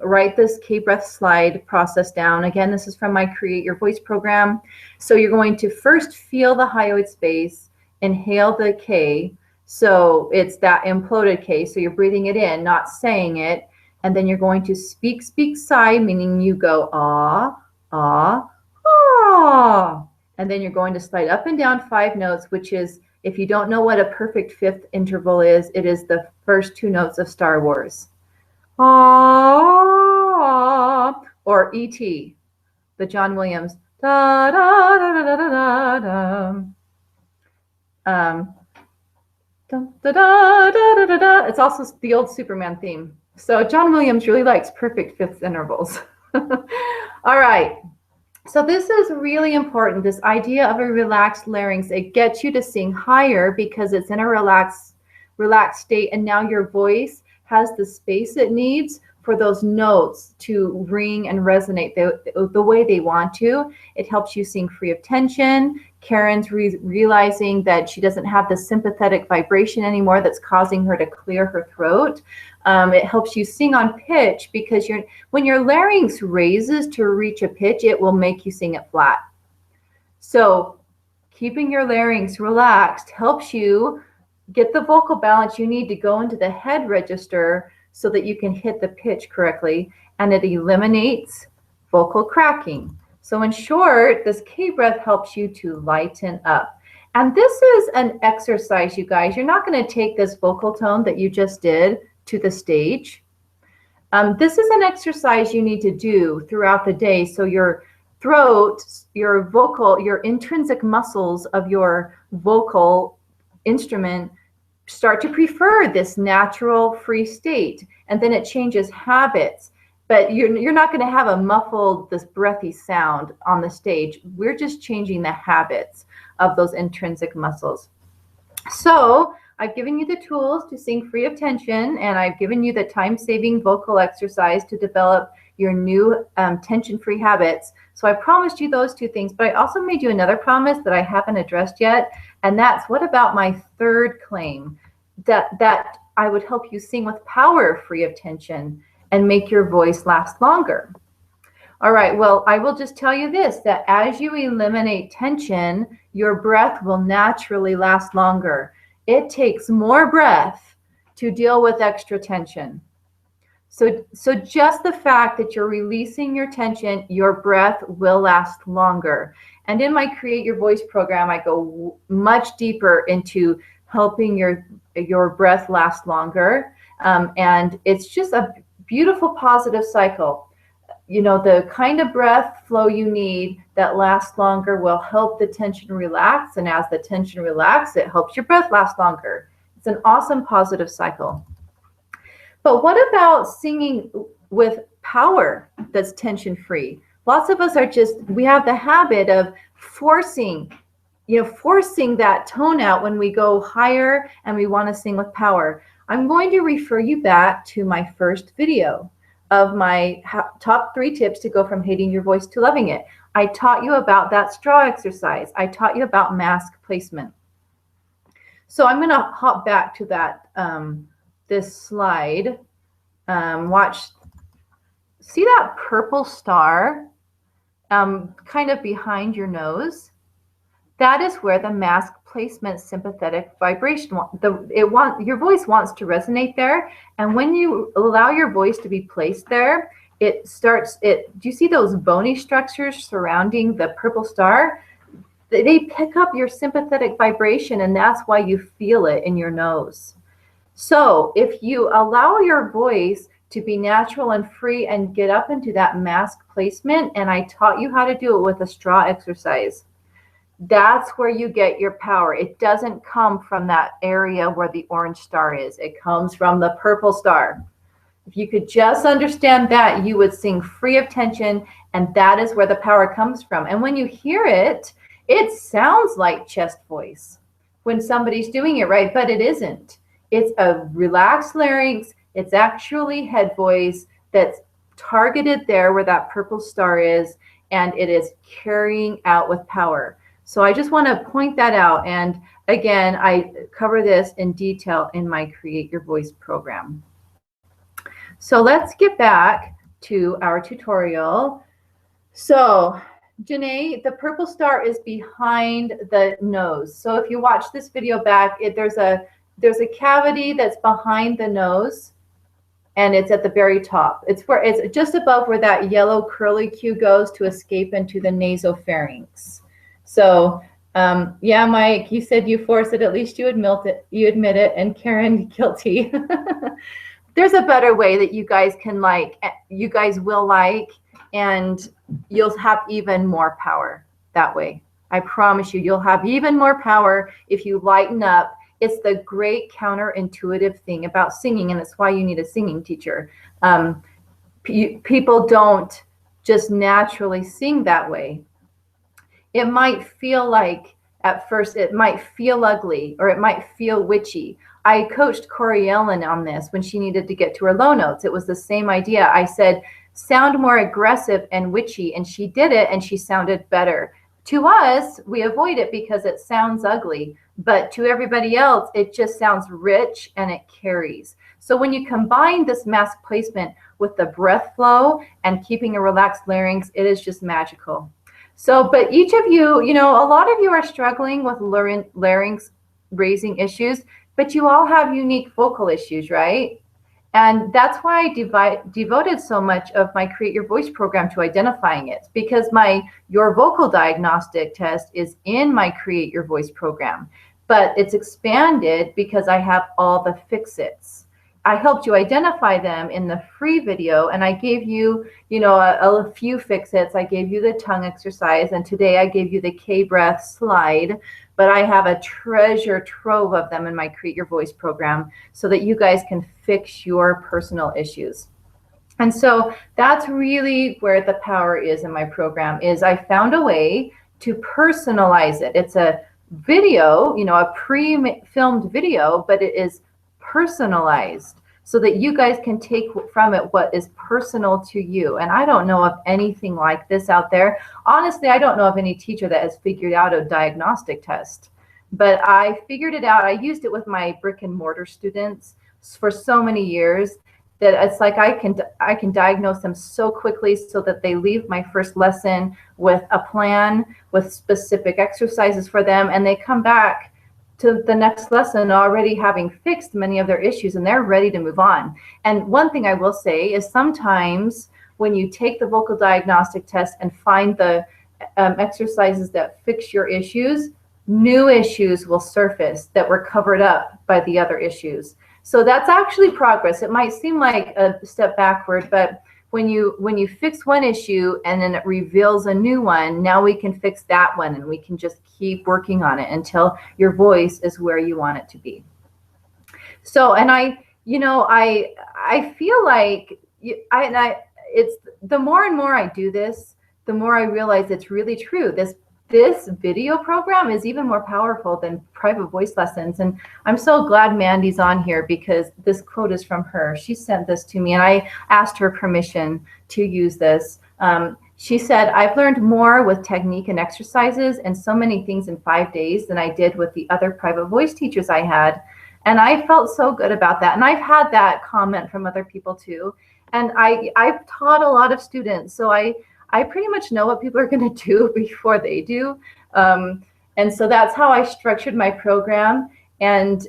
write this K breath slide process down. Again, this is from my Create Your Voice program. So you're going to first feel the hyoid space, inhale the K. So it's that imploded K. So you're breathing it in, not saying it. And then you're going to speak, sigh, meaning you go ah, ah, ah. And then you're going to slide up and down 5 notes, which is, if you don't know what a perfect fifth interval is, it is the first 2 notes of Star Wars. Ah, or E.T., the John Williams. Da, da, da, da, da, da, da. Da, da, da, da, da, da. It's also the old Superman theme. So John Williams really likes perfect fifth intervals. All right. So this is really important, this idea of a relaxed larynx. It gets you to sing higher because it's in a relaxed state, and now your voice has the space it needs for those notes to ring and resonate the way they want to. It helps you sing free of tension. Karen's realizing that she doesn't have the sympathetic vibration anymore that's causing her to clear her throat. It helps you sing on pitch, because when your larynx raises to reach a pitch, it will make you sing it flat. So keeping your larynx relaxed helps you get the vocal balance you need to go into the head register so that you can hit the pitch correctly, and it eliminates vocal cracking. So in short, this K breath helps you to lighten up. And this is an exercise, you guys. You're not going to take this vocal tone that you just did to the stage. This is an exercise you need to do throughout the day, so your throat, your vocal, your intrinsic muscles of your vocal instrument start to prefer this natural free state, and then it changes habits. But you're not going to have a muffled, this breathy sound on the stage. We're just changing the habits of those intrinsic muscles. So I've given you the tools to sing free of tension, and I've given you the time-saving vocal exercise to develop your new tension-free habits. So I promised you those two things, but I also made you another promise that I haven't addressed yet, and that's, what about my third claim, that I would help you sing with power, free of tension, and make your voice last longer. All right, well, I will just tell you this, that as you eliminate tension, your breath will naturally last longer. It takes more breath to deal with extra tension. So just the fact that you're releasing your tension, your breath will last longer. And in my Create Your Voice program, I go much deeper into helping your breath last longer. And it's just a beautiful positive cycle. You know, the kind of breath flow you need that lasts longer will help the tension relax. And as the tension relaxes, it helps your breath last longer. It's an awesome positive cycle. But what about singing with power that's tension-free? Lots of us we have the habit of forcing that tone out when we go higher and we want to sing with power. I'm going to refer you back to my first video of my top 3 tips to go from hating your voice to loving it. I taught you about that straw exercise. I taught you about mask placement. So I'm going to hop back to that this slide. See that purple star kind of behind your nose? That is where the mask placement sympathetic vibration, your voice wants to resonate there. And when you allow your voice to be placed there, do you see those bony structures surrounding the purple star? They pick up your sympathetic vibration, and that's why you feel it in your nose. So if you allow your voice to be natural and free and get up into that mask placement, and I taught you how to do it with a straw exercise, that's where you get your power. It doesn't come from that area where the orange star is. It comes from the purple star. If you could just understand that, you would sing free of tension, and that is where the power comes from. And when you hear it, it sounds like chest voice when somebody's doing it right, but it isn't. It's a relaxed larynx. It's actually head voice that's targeted there where that purple star is, and it is carrying out with power. So I just want to point that out. And again, I cover this in detail in my Create Your Voice program. So let's get back to our tutorial. So Janae, the purple star is behind the nose. So if you watch this video back, there's a cavity that's behind the nose, and it's at the very top. It's just above where that yellow curly Q goes to escape into the nasopharynx. So yeah, Mike, you said you force it. At least you admit it. And Karen, guilty. There's a better way that you guys will like, and you'll have even more power that way. I promise you'll have even more power if you lighten up. It's the great counterintuitive thing about singing, and it's why you need a singing teacher. People don't just naturally sing that way. It might feel like, at first, it might feel ugly, or it might feel witchy. I coached Corey Ellen on this when she needed to get to her low notes. It was the same idea. I said, sound more aggressive and witchy, and she did it, and she sounded better. To us, we avoid it because it sounds ugly, but to everybody else, it just sounds rich and it carries. So when you combine this mask placement with the breath flow and keeping a relaxed larynx, it is just magical. So, but each of you, a lot of you are struggling with larynx raising issues, but you all have unique vocal issues, right? And that's why I devoted so much of my Create Your Voice program to identifying it, because your vocal diagnostic test is in my Create Your Voice program, but it's expanded because I have all the fix-its. I helped you identify them in the free video, and I gave you, a few fix-its. I gave you the tongue exercise, and today I gave you the K-breath slide, but I have a treasure trove of them in my Create Your Voice program so that you guys can fix your personal issues. And so that's really where the power is in my program, is I found a way to personalize it. It's a video, a pre-filmed video, but it is personalized so that you guys can take from it what is personal to you. And I don't know of anything like this out there. Honestly, I don't know of any teacher that has figured out a diagnostic test, but I figured it out. I used it with my brick and mortar students for so many years that it's like I can diagnose them so quickly so that they leave my first lesson with a plan, with specific exercises for them, and they come back to the next lesson already having fixed many of their issues, and they're ready to move on. And one thing I will say is sometimes when you take the vocal diagnostic test and find the exercises that fix your issues, new issues will surface that were covered up by the other issues. So that's actually progress. It might seem like a step backward, but when you fix one issue and then it reveals a new one, now we can fix that one, and we can just keep working on it until your voice is where you want it to be. So, and I feel like it's the more and more I do this, the more I realize it's really true. This video program is even more powerful than private voice lessons. And I'm so glad Mandy's on here because this quote is from her. She sent this to me and I asked her permission to use this. She said, "I've learned more with technique and exercises and so many things in 5 days than I did with the other private voice teachers I had." And I felt so good about that. And I've had that comment from other people too. And I've taught a lot of students. So I pretty much know what people are going to do before they do. And so that's how I structured my program. And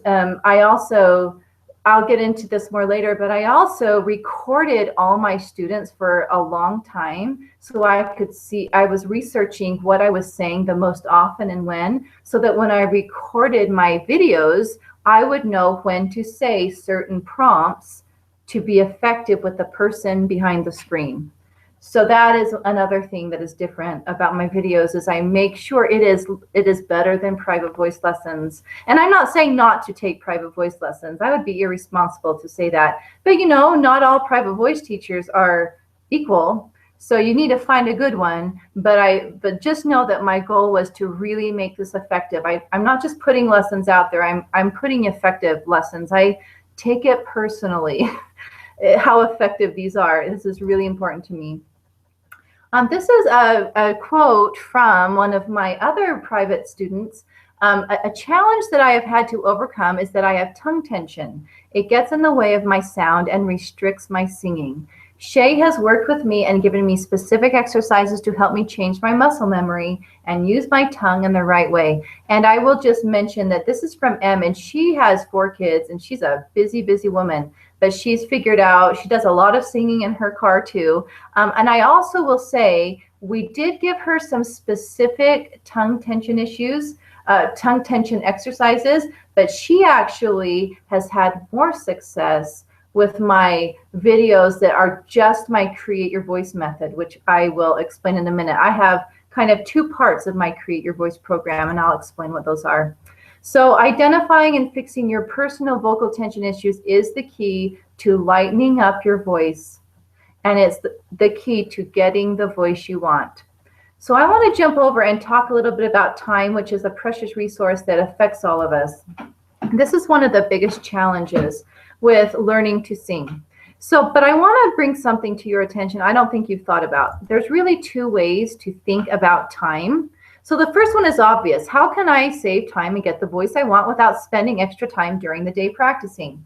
I'll get into this more later, but I also recorded all my students for a long time so I could see, I was researching what I was saying the most often and when, so that when I recorded my videos, I would know when to say certain prompts to be effective with the person behind the screen. So that is another thing that is different about my videos, is I make sure it is better than private voice lessons. And I'm not saying not to take private voice lessons. I would be irresponsible to say that. But not all private voice teachers are equal. So you need to find a good one. But just know that my goal was to really make this effective. I'm not just putting lessons out there. I'm putting effective lessons. I take it personally how effective these are. This is really important to me. This is a quote from one of my other private students. A challenge that I have had to overcome is that I have tongue tension. It gets in the way of my sound and restricts my singing. Shay has worked with me and given me specific exercises to help me change my muscle memory and use my tongue in the right way. And I will just mention that this is from Em, and she has 4 kids, and she's a busy, busy woman. But she's figured out, she does a lot of singing in her car too. And I also will say, we did give her some specific tongue tension issues, tongue tension exercises, but she actually has had more success with my videos that are just my Create Your Voice method, which I will explain in a minute. I have kind of 2 parts of my Create Your Voice program, and I'll explain what those are. So identifying and fixing your personal vocal tension issues is the key to lightening up your voice, and it's the key to getting the voice you want. So I want to jump over and talk a little bit about time, which is a precious resource that affects all of us. This is one of the biggest challenges with learning to sing. But I want to bring something to your attention I don't think you've thought about. There's really 2 ways to think about time. So the first one is obvious. How can I save time and get the voice I want without spending extra time during the day practicing?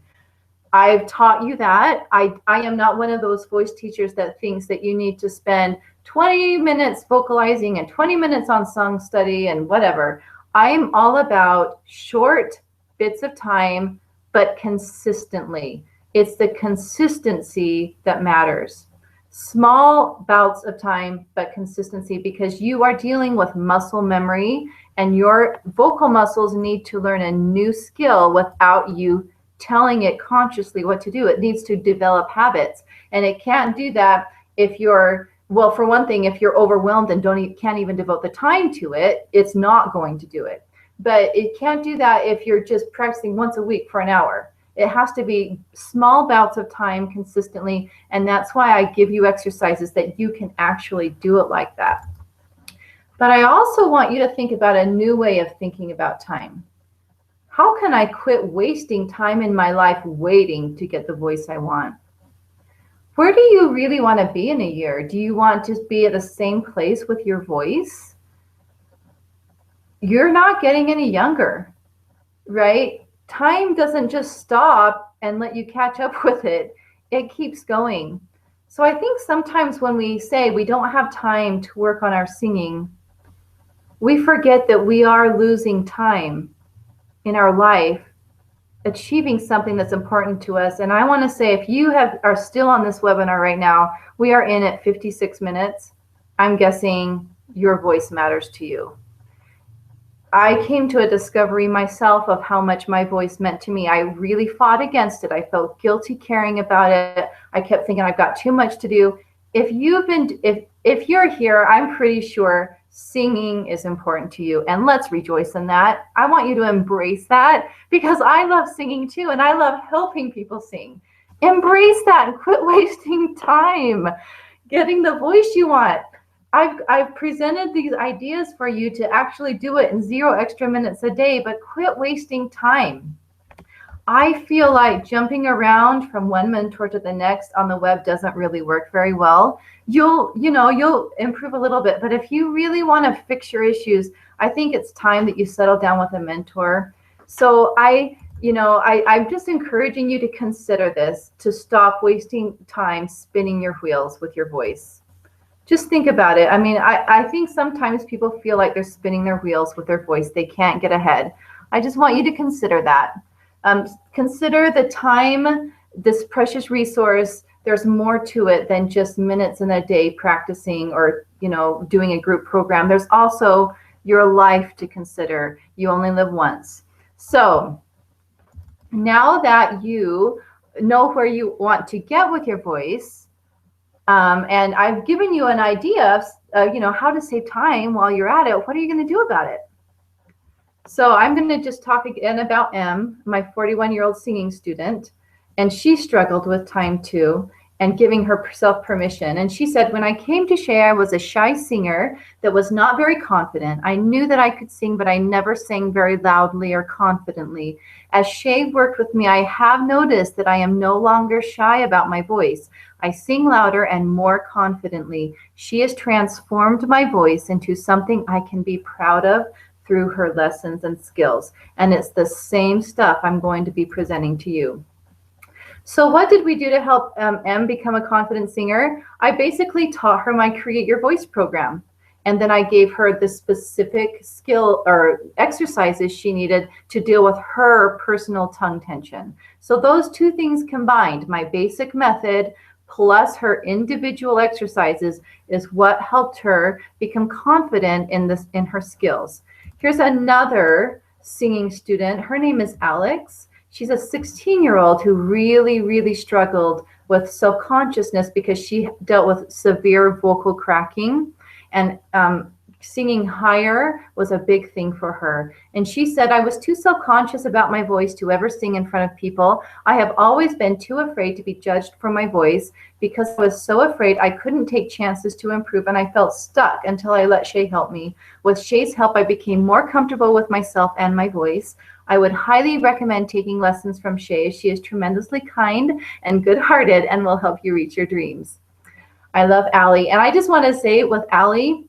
I've taught you that. I am not one of those voice teachers that thinks that you need to spend 20 minutes vocalizing and 20 minutes on song study and whatever. I'm all about short bits of time, but consistently. It's the consistency that matters. Small bouts of time, but consistency, because you are dealing with muscle memory and your vocal muscles need to learn a new skill without you telling it consciously what to do. It needs to develop habits. And it can't do that if you're, well, for one thing, if you're overwhelmed and can't even devote the time to it, it's not going to do it. But it can't do that if you're just practicing once a week for an hour. It has to be small bouts of time consistently. And that's why I give you exercises that you can actually do it like that. But I also want you to think about a new way of thinking about time. How can I quit wasting time in my life waiting to get the voice I want? Where do you really want to be in a year? Do you want to be at the same place with your voice? You're not getting any younger, right? Time doesn't just stop and let you catch up with it. It keeps going. So I think sometimes when we say we don't have time to work on our singing, we forget that we are losing time in our life achieving something that's important to us. And I want to say, if you are still on this webinar right now, we are in at 56 minutes. I'm guessing your voice matters to you. I came to a discovery myself of how much my voice meant to me. I really fought against it. I felt guilty caring about it. I kept thinking I've got too much to do. If you're here, I'm pretty sure singing is important to you, and let's rejoice in that. I want you to embrace that, because I love singing too, and I love helping people sing. Embrace that and quit wasting time getting the voice you want. I've presented these ideas for you to actually do it in 0 extra minutes a day, but quit wasting time. I feel like jumping around from one mentor to the next on the web doesn't really work very well. You'll improve a little bit, but if you really want to fix your issues, I think it's time that you settle down with a mentor. So I'm just encouraging you to consider this, to stop wasting time spinning your wheels with your voice. Just think about it. I mean, I think sometimes people feel like they're spinning their wheels with their voice. They can't get ahead. I just want you to consider that. Consider the time, this precious resource. There's more to it than just minutes in a day practicing or, doing a group program. There's also your life to consider. You only live once. So now that you know where you want to get with your voice, and I've given you an idea of, how to save time while you're at it, what are you going to do about it? So I'm going to just talk again about M, my 41-year-old singing student, and she struggled with time too, and giving herself permission. And she said, when I came to Shay, I was a shy singer that was not very confident. I knew that I could sing, but I never sang very loudly or confidently. As Shay worked with me, I have noticed that I am no longer shy about my voice. I sing louder and more confidently. She has transformed my voice into something I can be proud of through her lessons and skills. And it's the same stuff I'm going to be presenting to you. So what did we do to help M become a confident singer? I basically taught her my Create Your Voice program. And then I gave her the specific skill or exercises she needed to deal with her personal tongue tension. So those two things combined, my basic method plus her individual exercises, is what helped her become confident in her skills. Here's another singing student. Her name is Alex. She's a 16-year-old who really, really struggled with self-consciousness because she dealt with severe vocal cracking, and singing higher was a big thing for her. And she said, I was too self-conscious about my voice to ever sing in front of people. I have always been too afraid to be judged for my voice because I was so afraid I couldn't take chances to improve, and I felt stuck until I let Shay help me. With Shay's help, I became more comfortable with myself and my voice. I would highly recommend taking lessons from Shay. She is tremendously kind and good-hearted and will help you reach your dreams. I love Allie. And I just want to say with Allie,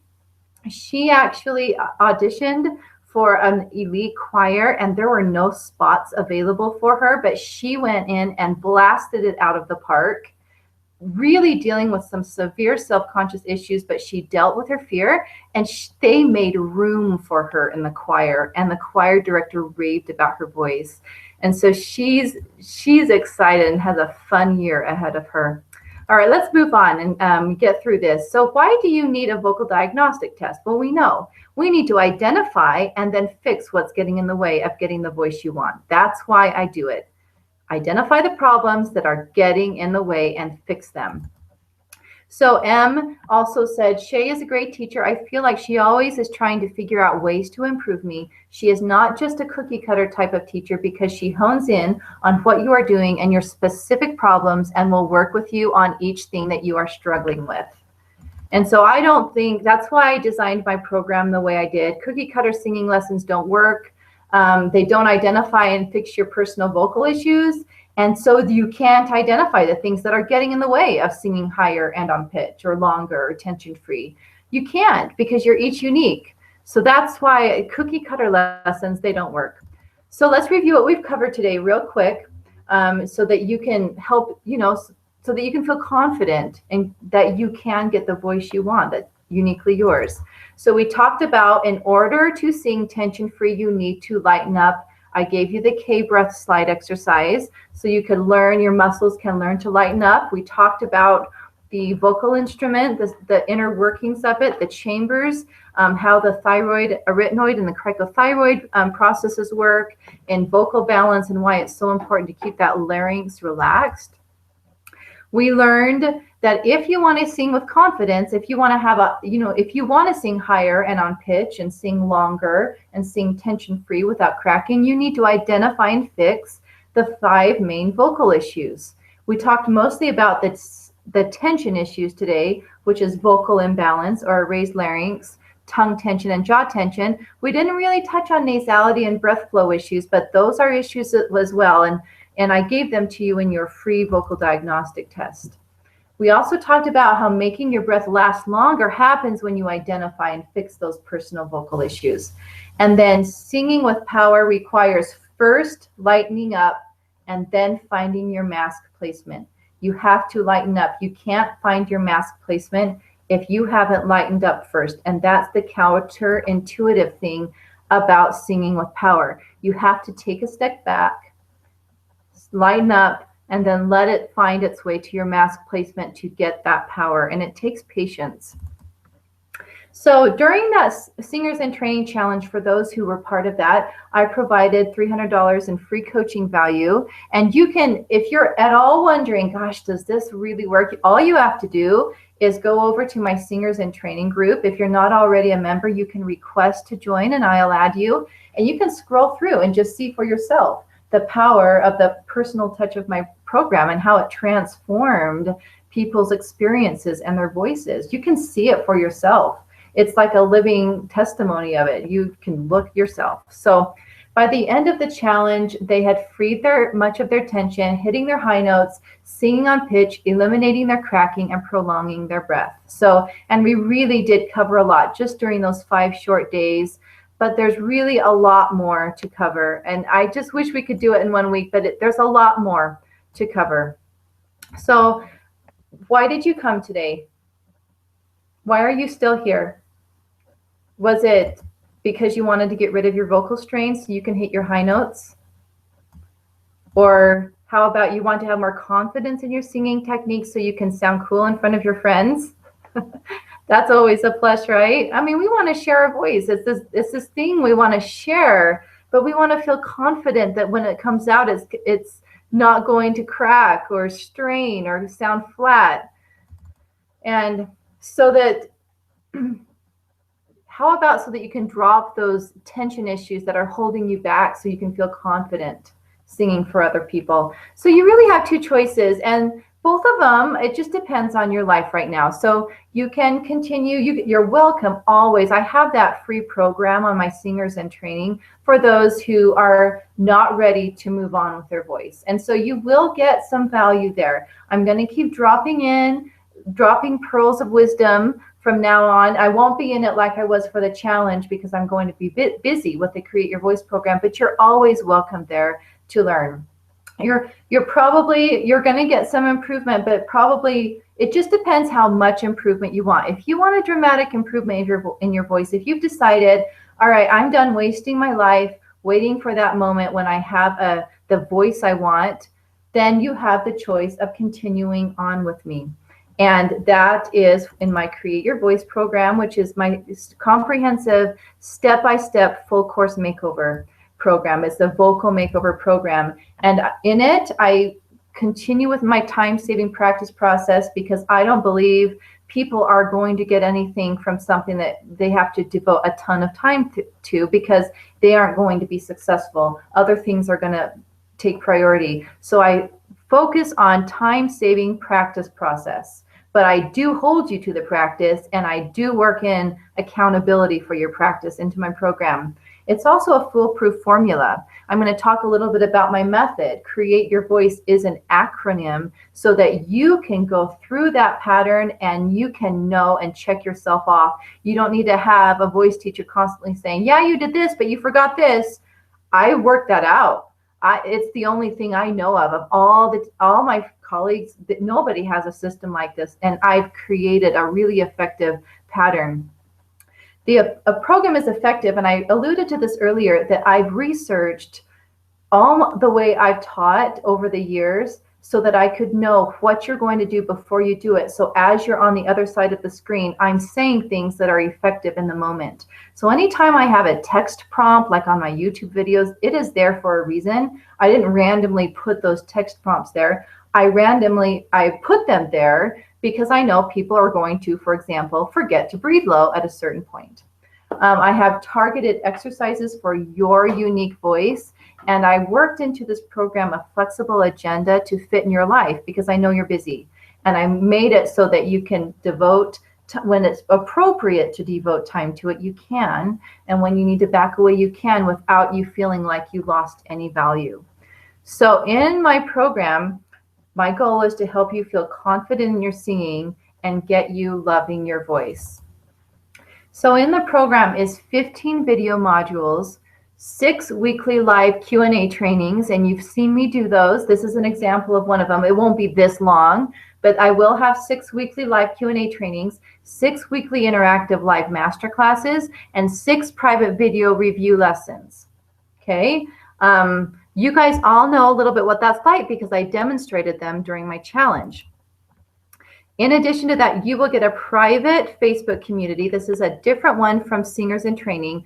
she actually auditioned for an elite choir, and there were no spots available for her, but she went in and blasted it out of the park, really dealing with some severe self-conscious issues, but she dealt with her fear, and they made room for her in the choir, and the choir director raved about her voice. And so she's excited and has a fun year ahead of her. All right, let's move on and get through this. So why do you need a vocal diagnostic test? Well, we know we need to identify and then fix what's getting in the way of getting the voice you want. That's why I do it. Identify the problems that are getting in the way and fix them. So M also said, Shay is a great teacher. I feel like she always is trying to figure out ways to improve me. She is not just a cookie cutter type of teacher because she hones in on what you are doing and your specific problems and will work with you on each thing that you are struggling with. And so I don't think, that's why I designed my program the way I did. Cookie cutter singing lessons don't work. They don't identify and fix your personal vocal issues. And so you can't identify the things that are getting in the way of singing higher and on pitch or longer or tension free. You can't, because you're each unique. So that's why cookie cutter lessons, they don't work. So let's review what we've covered today real quick, so that you can help, so that you can feel confident and that you can get the voice you want, that's uniquely yours. So we talked about, in order to sing tension free, you need to lighten up. I gave you the K breath slide exercise so you can learn, your muscles can learn to lighten up. We talked about the vocal instrument, the inner workings of it, the chambers, how the thyroid, arytenoid, and the cricothyroid processes work, and vocal balance, and why it's so important to keep that larynx relaxed. We learned that if you want to sing with confidence, if you want to have if you want to sing higher and on pitch and sing longer and sing tension free without cracking, you need to identify and fix the 5 main vocal issues. We talked mostly about the tension issues today, which is vocal imbalance or raised larynx, tongue tension, and jaw tension. We didn't really touch on nasality and breath flow issues, but those are issues as well. And I gave them to you in your free vocal diagnostic test. We also talked about how making your breath last longer happens when you identify and fix those personal vocal issues. And then singing with power requires first lightening up and then finding your mask placement. You have to lighten up. You can't find your mask placement if you haven't lightened up first. And that's the counterintuitive thing about singing with power. You have to take a step back, lighten up, and then let it find its way to your mask placement to get that power. And it takes patience. So during that Singers in Training Challenge, for those who were part of that, I provided $300 in free coaching value. And you can, if you're at all wondering, gosh, does this really work? All you have to do is go over to my Singers in Training group. If you're not already a member, you can request to join and I'll add you. And you can scroll through and just see for yourself the power of the personal touch of my program and how it transformed people's experiences and their voices. You can see it for yourself. It's like a living testimony of it. You can look yourself. So by the end of the challenge, they had freed much of their tension, hitting their high notes, singing on pitch, eliminating their cracking, and prolonging their breath. So, and we really did cover a lot just during those 5 short days. But there's really a lot more to cover. And I just wish we could do it in 1 week, but there's a lot more to cover. So why did you come today? Why are you still here? Was it because you wanted to get rid of your vocal strains so you can hit your high notes? Or how about you want to have more confidence in your singing technique so you can sound cool in front of your friends? That's always a plus, right? I mean, we want to share our voice. It's this thing we want to share, but we want to feel confident that when it comes out, it's not going to crack or strain or sound flat. And so that, how about so that you can drop those tension issues that are holding you back so you can feel confident singing for other people? So you really have 2 choices, and both of them, it just depends on your life right now. So you can continue, you're welcome always. I have that free program on my Singers in Training for those who are not ready to move on with their voice. And so you will get some value there. I'm going to keep dropping pearls of wisdom from now on. I won't be in it like I was for the challenge because I'm going to be busy with the Create Your Voice program, but you're always welcome there to learn. You're going to get some improvement, but probably it just depends how much improvement you want. If you want a dramatic improvement in your voice, if you've decided, all right, I'm done wasting my life waiting for that moment when I have the voice I want, then you have the choice of continuing on with me. And that is in my Create Your Voice program, which is my comprehensive step-by-step full course makeover. program. It's the Vocal Makeover program. And in it, I continue with my time-saving practice process because I don't believe people are going to get anything from something that they have to devote a ton of time to because they aren't going to be successful. Other things are going to take priority. So I focus on time-saving practice process, but I do hold you to the practice, and I do work in accountability for your practice into my program. It's also a foolproof formula. I'm going to talk a little bit about my method. Create Your Voice is an acronym so that you can go through that pattern and you can know and check yourself off. You don't need to have a voice teacher constantly saying, yeah, you did this, but you forgot this. I worked that out. It's the only thing I know of all my colleagues, that nobody has a system like this, and I've created a really effective pattern. A program is effective, and I alluded to this earlier, that I've researched all the way I've taught over the years so that I could know what you're going to do before you do it. So as you're on the other side of the screen, I'm saying things that are effective in the moment. So anytime I have a text prompt, like on my YouTube videos, it is there for a reason. I didn't randomly put those text prompts there. I put them there because I know people are going to, for example, forget to breathe low at a certain point. I have targeted exercises for your unique voice, and I worked into this program a flexible agenda to fit in your life because I know you're busy. And I made it so that you can devote, when it's appropriate to devote time to it, you can. And when you need to back away, you can, without you feeling like you lost any value. So in my program, my goal is to help you feel confident in your singing and get you loving your voice. So in the program is 15 video modules, 6 weekly live Q&A trainings, and you've seen me do those. This is an example of one of them. It won't be this long, but I will have 6 weekly live Q&A trainings, 6 weekly interactive live masterclasses, and 6 private video review lessons. Okay? You guys all know a little bit what that's like because I demonstrated them during my challenge. In addition to that, you will get a private Facebook community. This is a different one from Singers in Training.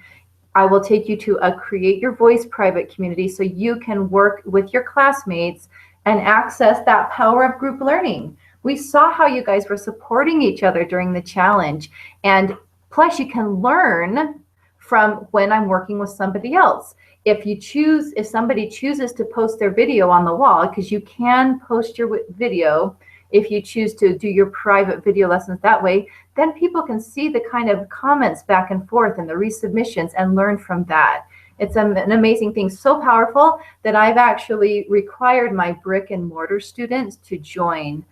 I will take you to a Create Your Voice private community so you can work with your classmates and access that power of group learning. We saw how you guys were supporting each other during the challenge. And plus, you can learn from when I'm working with somebody else. If somebody chooses to post their video on the wall, because you can post your video if you choose to do your private video lessons that way, then people can see the kind of comments back and forth and the resubmissions and learn from that. It's an amazing thing, so powerful that I've actually required my brick and mortar students to join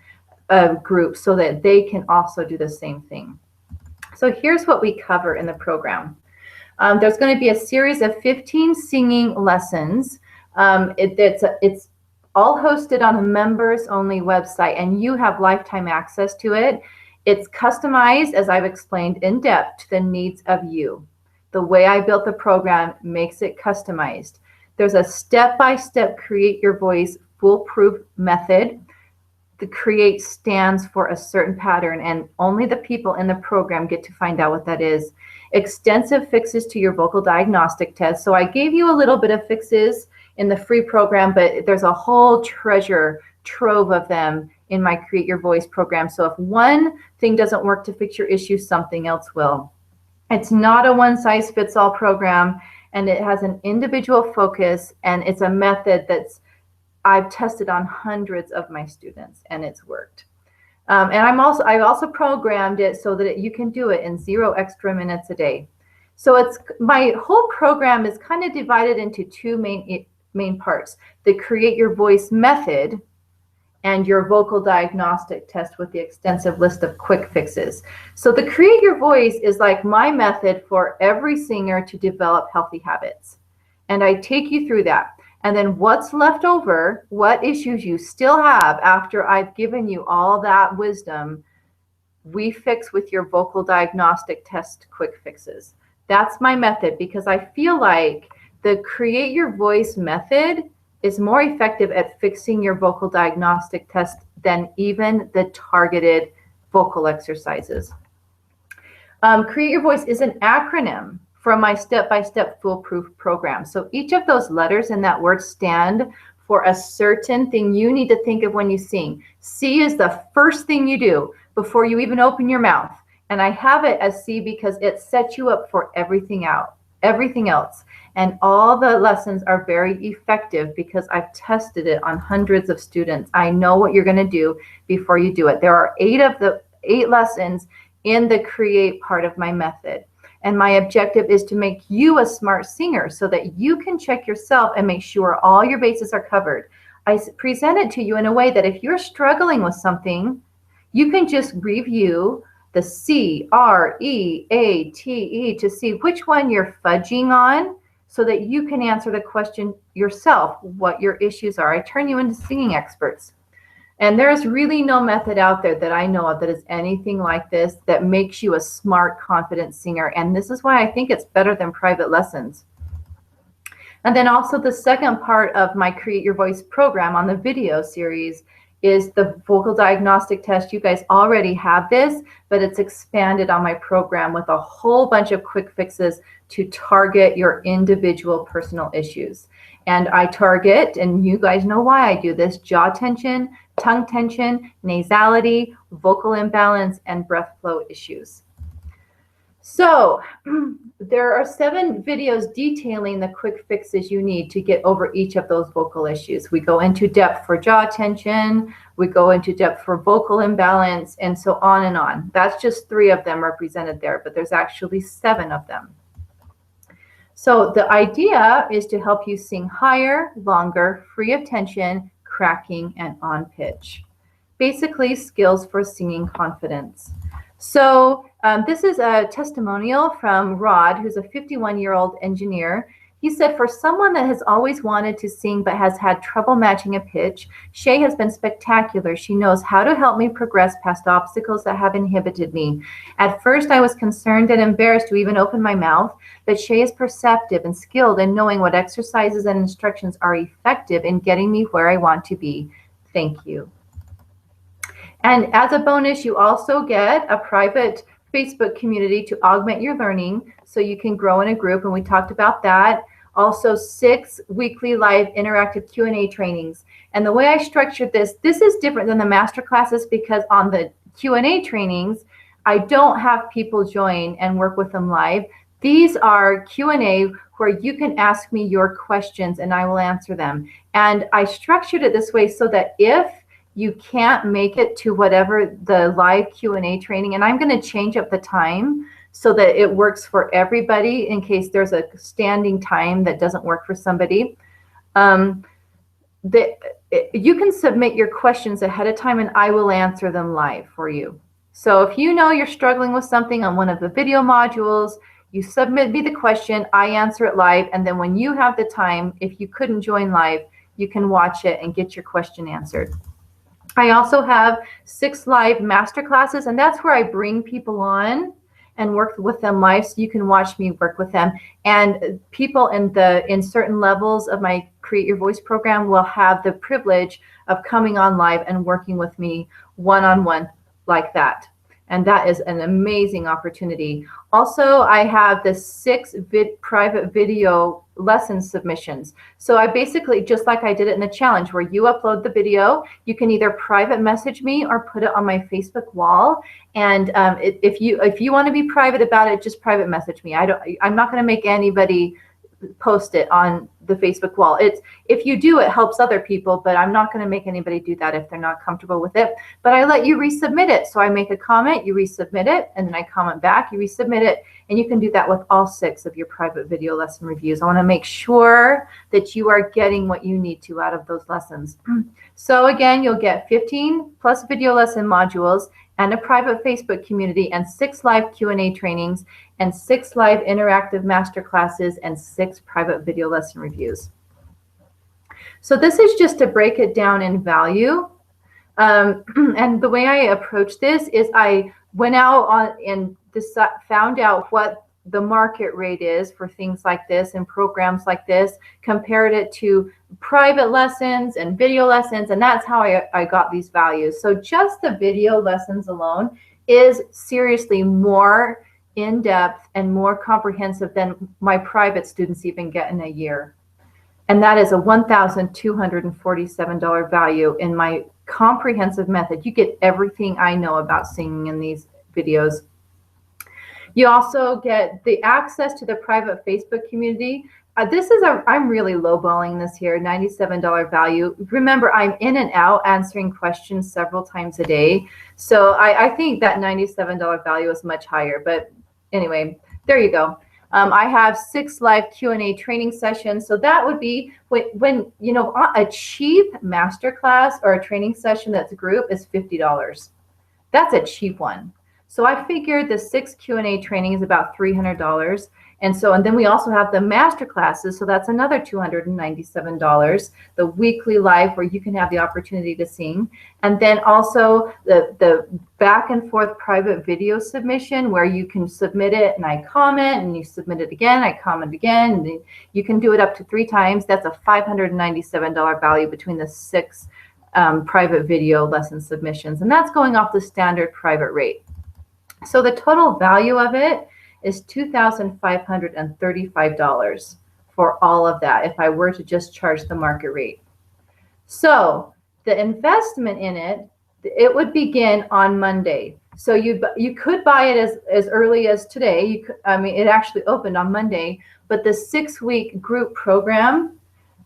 a group so that they can also do the same thing. So here's what we cover in the program. There's going to be a series of 15 singing lessons. It's all hosted on a members-only website, and you have lifetime access to it. It's customized, as I've explained in depth, to the needs of you. The way I built the program makes it customized. There's a step-by-step Create Your Voice foolproof method. The CREATE stands for a certain pattern, and only the people in the program get to find out what that is. Extensive fixes to your vocal diagnostic test. So I gave you a little bit of fixes in the free program, but there's a whole treasure trove of them in my Create Your Voice program. So if one thing doesn't work to fix your issue, something else will. It's not a one-size-fits-all program, and it has an individual focus, and it's a method I've tested on hundreds of my students, and it's worked. And I've also programmed it so that you can do it in 0 extra minutes a day. So my whole program is kind of divided into 2 main parts: the Create Your Voice method and your vocal diagnostic test with the extensive list of quick fixes. So the Create Your Voice is like my method for every singer to develop healthy habits. And I take you through that. And then what's left over, what issues you still have after I've given you all that wisdom, we fix with your vocal diagnostic test quick fixes. That's my method, because I feel like the Create Your Voice method is more effective at fixing your vocal diagnostic test than even the targeted vocal exercises. Create Your Voice is an acronym from my step-by-step foolproof program. So each of those letters in that word stand for a certain thing you need to think of when you sing. C is the first thing you do before you even open your mouth. And I have it as C because it sets you up for everything else. And all the lessons are very effective because I've tested it on hundreds of students. I know what you're going to do before you do it. There are 8 lessons in the create part of my method. And my objective is to make you a smart singer so that you can check yourself and make sure all your bases are covered. I present it to you in a way that if you're struggling with something, you can just review the C, R, E, A, T, E to see which one you're fudging on so that you can answer the question yourself, what your issues are. I turn you into singing experts. And there's really no method out there that I know of that is anything like this that makes you a smart, confident singer. And this is why I think it's better than private lessons. And then also the second part of my Create Your Voice program on the video series is the vocal diagnostic test. You guys already have this, but it's expanded on my program with a whole bunch of quick fixes to target your individual personal issues. And I target, and you guys know why I do this, jaw tension, tongue tension, nasality, vocal imbalance, and breath flow issues. So there are 7 videos detailing the quick fixes you need to get over each of those vocal issues. We go into depth for jaw tension, we go into depth for vocal imbalance, and so on and on. That's just 3 of them represented there, but there's actually 7 of them. So the idea is to help you sing higher, longer, free of tension, cracking, and on pitch. Basically, skills for singing confidence. So this is a testimonial from Rod, who's a 51-year-old engineer. He said, for someone that has always wanted to sing but has had trouble matching a pitch, Shay has been spectacular. She knows how to help me progress past obstacles that have inhibited me. At first, I was concerned and embarrassed to even open my mouth, but Shay is perceptive and skilled in knowing what exercises and instructions are effective in getting me where I want to be. Thank you. And as a bonus, you also get a private Facebook community to augment your learning so you can grow in a group, and we talked about that. Also 6 weekly live interactive Q&A trainings. And the way I structured this is different than the master classes because on the Q&A trainings, I don't have people join and work with them live. These are Q&A where you can ask me your questions and I will answer them. And I structured it this way so that if you can't make it to whatever the live Q&A training, and I'm going to change up the time so that it works for everybody in case there's a standing time that doesn't work for somebody. You can submit your questions ahead of time and I will answer them live for you. So if you know you're struggling with something on one of the video modules, you submit me the question, I answer it live, and then when you have the time, if you couldn't join live, you can watch it and get your question answered. I also have 6 live master classes, and that's where I bring people on and work with them live so you can watch me work with them. And people in certain levels of my Create Your Voice program will have the privilege of coming on live and working with me one-on-one like that. And that is an amazing opportunity. Also, I have the 6 private video lesson submissions. So I basically, just like I did it in the challenge where you upload the video, you can either private message me or put it on my Facebook wall. And if you want to be private about it, just private message me. I'm not going to make anybody post it on the Facebook wall. If you do, it helps other people, but I'm not going to make anybody do that if they're not comfortable with it. But I let you resubmit it. So I make a comment, you resubmit it, and then I comment back, you resubmit it, and you can do that with all 6 of your private video lesson reviews. I want to make sure that you are getting what you need to out of those lessons. So again, you'll get 15 plus video lesson modules and a private Facebook community and 6 live Q&A trainings and 6 live interactive master classes and 6 private video lesson reviews. So this is just to break it down in value. And the way I approach this is I went out and found out what the market rate is for things like this and programs like this, compared it to private lessons and video lessons, and that's how I got these values. So just the video lessons alone is seriously more in-depth and more comprehensive than my private students even get in a year. And that is a $1,247 value in my comprehensive method. You get everything I know about singing in these videos. You also get the access to the private Facebook community. I'm really lowballing this here, $97 value. Remember, I'm in and out answering questions several times a day. So I think that $97 value is much higher. But anyway, there you go. I have 6 live Q&A training sessions. So that would be when you know, a cheap masterclass or a training session that's a group is $50. That's a cheap one. So I figured the 6 Q&A training is about $300. And then we also have the master classes. So that's another $297, the weekly live where you can have the opportunity to sing. And then also the back and forth private video submission where you can submit it and I comment and you submit it again, I comment again. And you can do it up to 3 times. That's a $597 value between the 6 private video lesson submissions. And that's going off the standard private rate. So the total value of it is $2,535 for all of that if I were to just charge the market rate. So the investment in it would begin on Monday. So you could buy it as early as today. It actually opened on Monday, but the 6-week group program,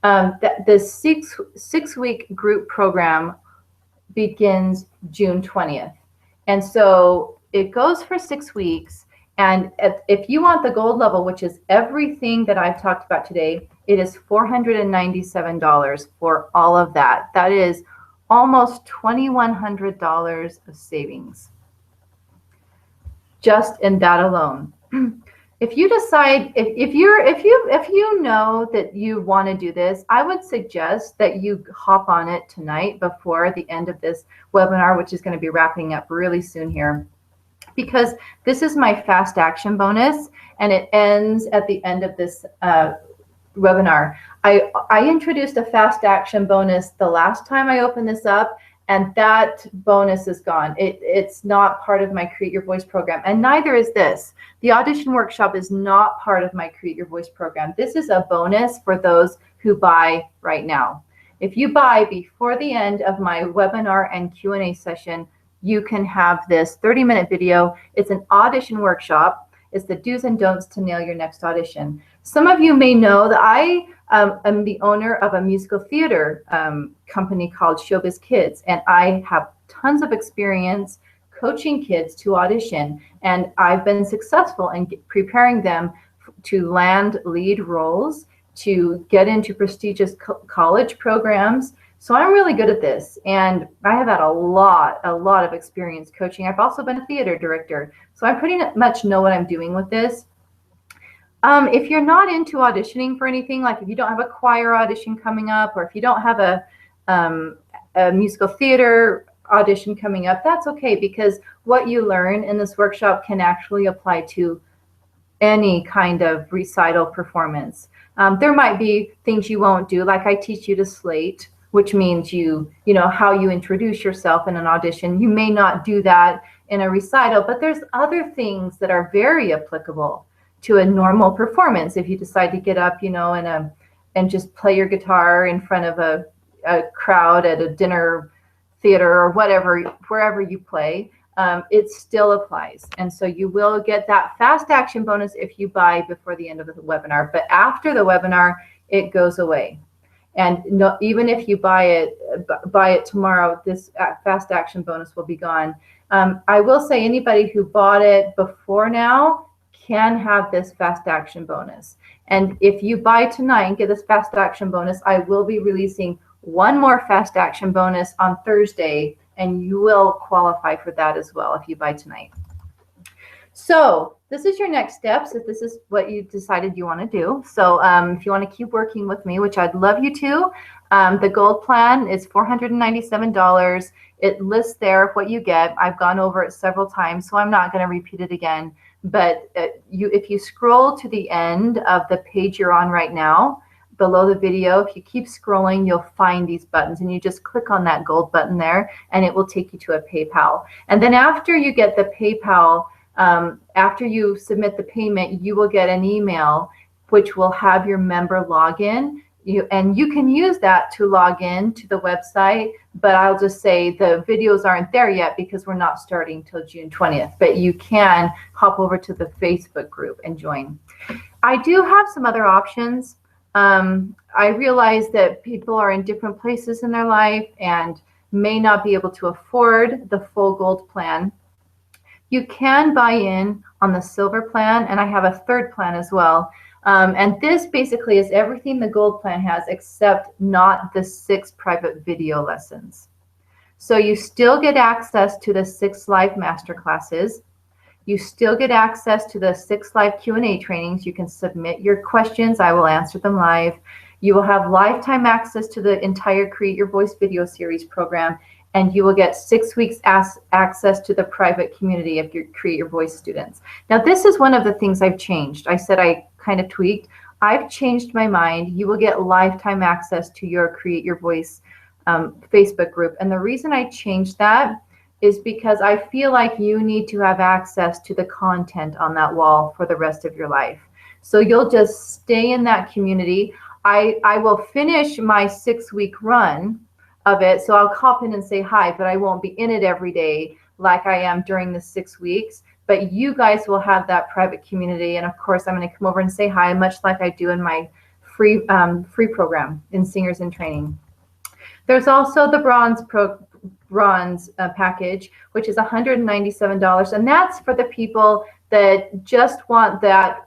the 6-week group program begins June 20th. And so it goes for 6 weeks. And if you want the gold level, which is everything that I've talked about today, it is $497 for all of that. That is almost $2,100 of savings just in that alone. If you decide, if you know that you want to do this, I would suggest that you hop on it tonight before the end of this webinar, which is going to be wrapping up really soon here. Because this is my fast action bonus and it ends at the end of this webinar. I introduced a fast action bonus the last time I opened this up, and that bonus is gone. It's not part of my Create Your Voice program, and neither is this. The audition workshop is not part of my Create Your Voice program. This is a bonus for those who buy right now. If you buy before the end of my webinar and Q&A session, you can have this 30-minute video. It's an audition workshop. It's the do's and don'ts to nail your next audition. Some of you may know that I am the owner of a musical theater company called Showbiz Kids, and I have tons of experience coaching kids to audition, and I've been successful in preparing them to land lead roles, to get into prestigious college programs. So I'm really good at this, and I have had a lot of experience coaching. I've also been a theater director, so I pretty much know what I'm doing with this. If you're not into auditioning for anything, like if you don't have a choir audition coming up, or if you don't have a musical theater audition coming up, that's okay, because what you learn in this workshop can actually apply to any kind of recital performance. There might be things you won't do, like I teach you to slate, which means you know how you introduce yourself in an audition. You may not do that in a recital, but there's other things that are very applicable to a normal performance. If you decide to get up, you know, and just play your guitar in front of a crowd at a dinner theater or whatever, wherever you play, it still applies. And so you will get that fast action bonus if you buy before the end of the webinar. But after the webinar, it goes away. And no, even if you buy it tomorrow, this fast action bonus will be gone. I will say anybody who bought it before now can have this fast action bonus. And if you buy tonight and get this fast action bonus, I will be releasing one more fast action bonus on Thursday, and you will qualify for that as well if you buy tonight. So this is your next steps if this is what you decided you want to do. So if you want to keep working with me, which I'd love you to, the gold plan is $497. It lists there what you get. I've gone over it several times, so I'm not going to repeat it again. But if you scroll to the end of the page you're on right now, below the video, if you keep scrolling, you'll find these buttons, and you just click on that gold button there, and it will take you to a PayPal. And then after you get the PayPal After you submit the payment, you will get an email which will have your member login. And you can use that to log in to the website, but I'll just say the videos aren't there yet because we're not starting till June 20th, but you can hop over to the Facebook group and join. I do have some other options. I realize that people are in different places in their life and may not be able to afford the full gold plan. You can buy in on the silver plan, and I have a third plan as well. And this basically is everything the gold plan has except not the 6 private video lessons. So you still get access to the 6 live master classes. You still get access to the 6 live Q&A trainings. You can submit your questions. I will answer them live. You will have lifetime access to the entire Create Your Voice video series program, and you will get 6 weeks access to the private community of your Create Your Voice students. Now, this is one of the things I've changed. I said I kind of tweaked. I've changed my mind. You will get lifetime access to your Create Your Voice Facebook group. And the reason I changed that is because I feel like you need to have access to the content on that wall for the rest of your life. So you'll just stay in that community. I will finish my 6-week run of it. So I'll hop in and say hi, but I won't be in it every day like I am during the 6 weeks. But you guys will have that private community. And of course, I'm going to come over and say hi, much like I do in my free program in Singers in Training. There's also the bronze package, which is $197. And that's for the people that just want that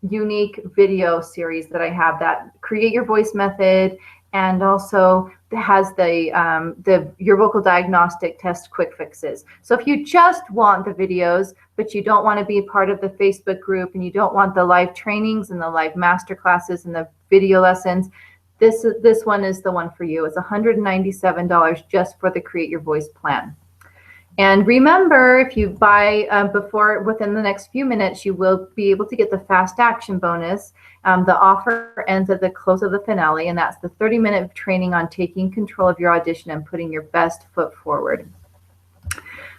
unique video series that I have, that Create Your Voice method, and also has the your vocal diagnostic test quick fixes. So if you just want the videos, but you don't want to be part of the Facebook group, and you don't want the live trainings and the live master classes and the video lessons, this one is the one for you. It's $197 just for the Create Your Voice plan. And remember, if you buy within the next few minutes, you will be able to get the fast action bonus. The offer ends at the close of the finale, and that's the 30-minute training on taking control of your audition and putting your best foot forward.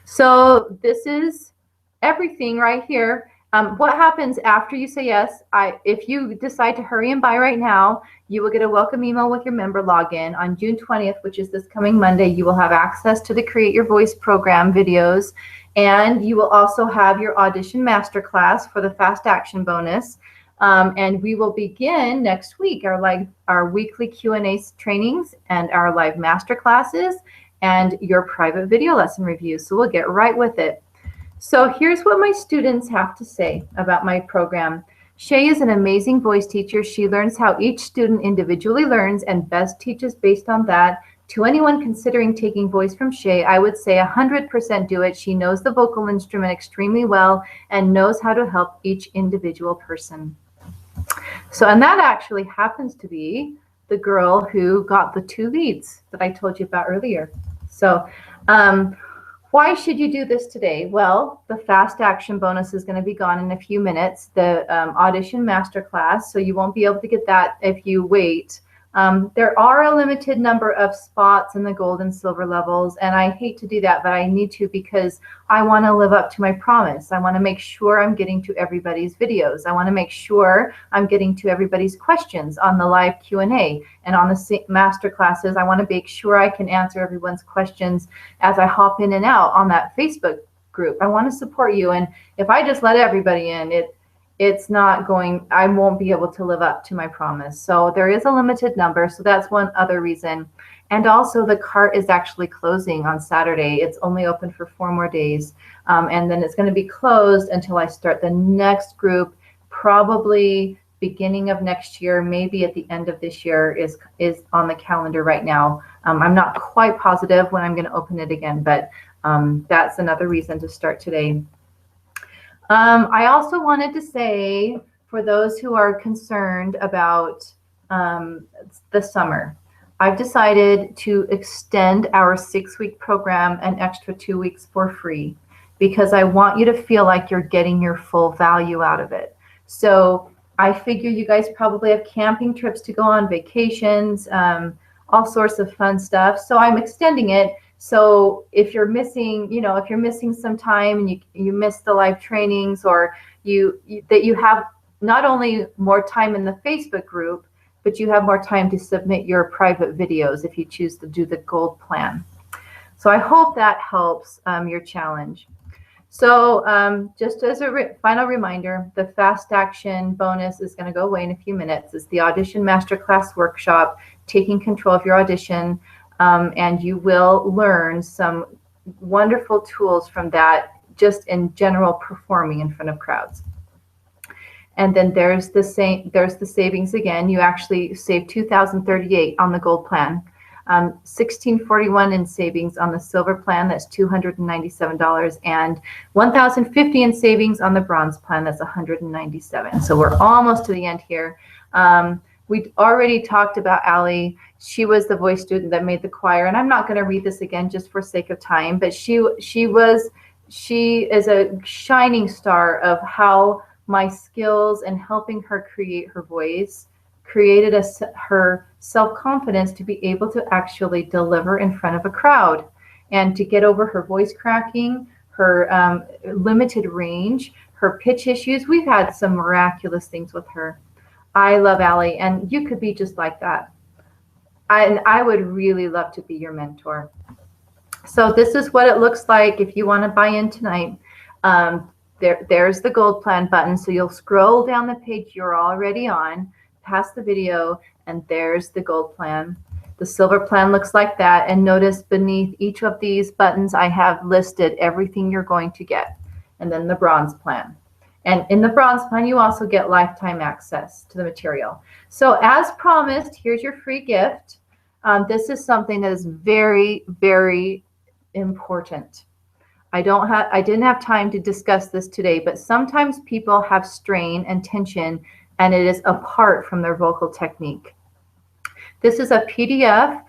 So this is everything right here. What happens after you say yes? If you decide to hurry and buy right now, you will get a welcome email with your member login. On June 20th, which is this coming Monday, you will have access to the Create Your Voice program videos, and you will also have your audition masterclass for the fast action bonus. And we will begin next week our weekly Q&A trainings and our live masterclasses and your private video lesson reviews. So we'll get right with it. So here's what my students have to say about my program. Shay is an amazing voice teacher. She learns how each student individually learns and best teaches based on that. To anyone considering taking voice from Shay, I would say 100% do it. She knows the vocal instrument extremely well and knows how to help each individual person. So, and that actually happens to be the girl who got the 2 leads that I told you about earlier. So, why should you do this today? Well, the fast action bonus is going to be gone in a few minutes, the audition masterclass, so you won't be able to get that if you wait. There are a limited number of spots in the gold and silver levels, and I hate to do that, but I need to because I want to live up to my promise. I want to make sure I'm getting to everybody's videos. I want to make sure I'm getting to everybody's questions on the live Q&A, and on the master classes, I want to make sure I can answer everyone's questions as I hop in and out on that Facebook group. I want to support you, and if I just let everybody in, it's not going, I won't be able to live up to my promise. So there is a limited number. So that's one other reason. And also the cart is actually closing on Saturday. It's only open for 4 more days. And then it's going to be closed until I start the next group, probably beginning of next year, maybe at the end of this year is on the calendar right now. I'm not quite positive when I'm going to open it again, but that's another reason to start today. I also wanted to say, for those who are concerned about the summer, I've decided to extend our 6-week program an extra 2 weeks for free because I want you to feel like you're getting your full value out of it. So I figure you guys probably have camping trips to go on, vacations, all sorts of fun stuff. So I'm extending it So if you're missing, if you're missing some time and you miss the live trainings, or that you have not only more time in the Facebook group, but you have more time to submit your private videos if you choose to do the gold plan. So I hope that helps your challenge. So just as a final reminder, the fast action bonus is going to go away in a few minutes. It's the audition masterclass workshop, taking control of your audition, and you will learn some wonderful tools from that just in general performing in front of crowds. And then there's the savings again. You actually save $2,038 on the gold plan. $1,641 in savings on the silver plan, that's $297, and $1,050 in savings on the bronze plan, that's $197. So we're almost to the end here. We already talked about Allie. She was the voice student that made the choir, and I'm not going to read this again just for sake of time, but she is a shining star of how my skills in helping her create her voice created her self-confidence to be able to actually deliver in front of a crowd and to get over her voice cracking, her limited range, her pitch issues. We've had some miraculous things with her. I love Allie, and you could be just like that. I would really love to be your mentor. So this is what it looks like if you want to buy in tonight. There's the gold plan button. So you'll scroll down the page you're already on, past the video, and there's the gold plan. The silver plan looks like that, and notice beneath each of these buttons I have listed everything you're going to get. And then the bronze plan. And in the bronze plan you also get lifetime access to the material. So as promised, here's your free gift. This is something that is very, very important. I didn't have time to discuss this today, but sometimes people have strain and tension, and it is apart from their vocal technique. This is a PDF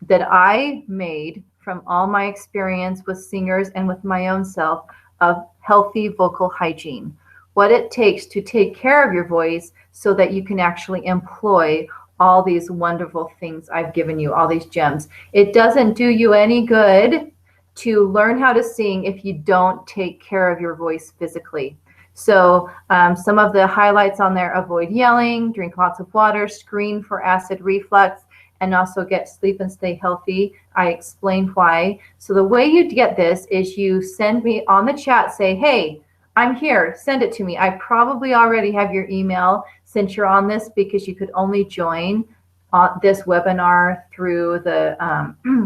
that I made from all my experience with singers and with my own self of healthy vocal hygiene. What it takes to take care of your voice so that you can actually employ all these wonderful things I've given you, all these gems. It doesn't do you any good to learn how to sing if you don't take care of your voice physically. So some of the highlights on there: avoid yelling, drink lots of water, screen for acid reflux, and also get sleep and stay healthy. I explained why. So the way you get this is you send me on the chat, say, hey, I'm here, send it to me. I probably already have your email since you're on this, because you could only join this webinar through the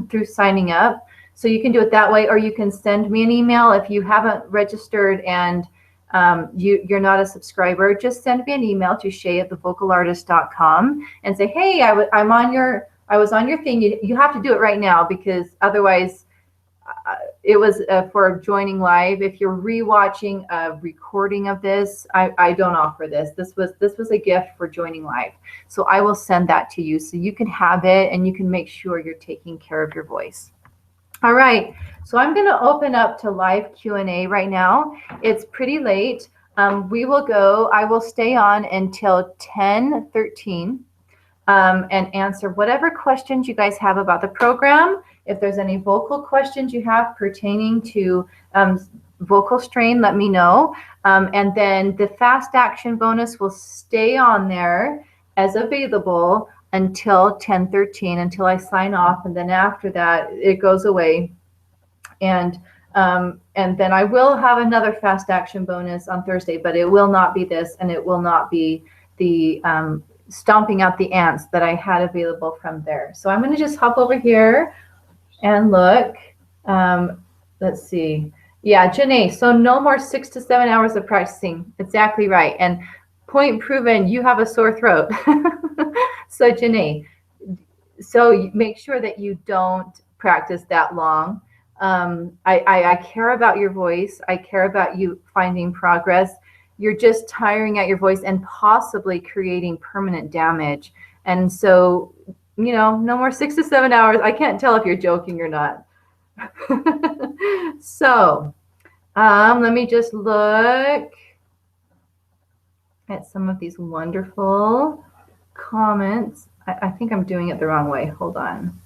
through signing up. So you can do it that way, or you can send me an email if you haven't registered and you're not a subscriber. Just send me an email to shay@thevocalartist.com and say, hey, I was on your thing. You have to do it right now, because otherwise it was for joining live. If you're rewatching a recording of this, I don't offer this. This was a gift for joining live. So I will send that to you so you can have it and you can make sure you're taking care of your voice. All right, so I'm going to open up to live Q&A right now. It's pretty late. I will stay on until 10:13 and answer whatever questions you guys have about the program. If there's any vocal questions you have pertaining to vocal strain, let me know. And then the fast action bonus will stay on there as available until 10:13, until I sign off, and then after that it goes away. And then I will have another fast action bonus on Thursday, but it will not be this, and it will not be the stomping out the ants that I had available from there. So I'm going to just hop over here and look. Let's see. Yeah, Janae, so no more 6 to 7 hours of practicing. Exactly right. And point proven, you have a sore throat. So Janae, so make sure that you don't practice that long. I care about your voice. I care about you finding progress. You're just tiring out your voice and possibly creating permanent damage. And so, no more 6 to 7 hours. I can't tell if you're joking or not. So let me just look at some of these wonderful comments. I think I'm doing it the wrong way. Hold on.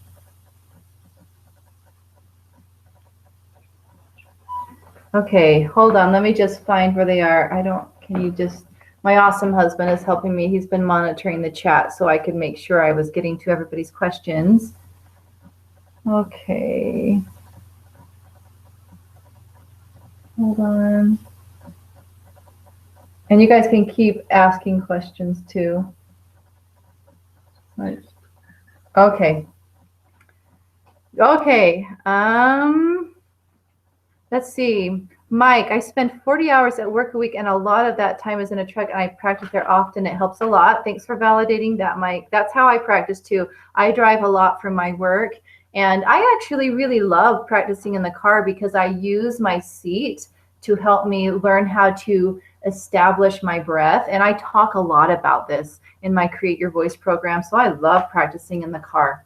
Okay, hold on. Let me just find where they are. Can you just, my awesome husband is helping me. He's been monitoring the chat so I could make sure I was getting to everybody's questions. Okay. Hold on. And you guys can keep asking questions too. Okay. Okay. Let's see. Mike, I spend 40 hours at work a week, and a lot of that time is in a truck, and I practice there often. It helps a lot. Thanks for validating that, Mike. That's how I practice too. I drive a lot for my work, and I actually really love practicing in the car because I use my seat to help me learn how to establish my breath. And I talk a lot about this in my Create Your Voice program, so I love practicing in the car.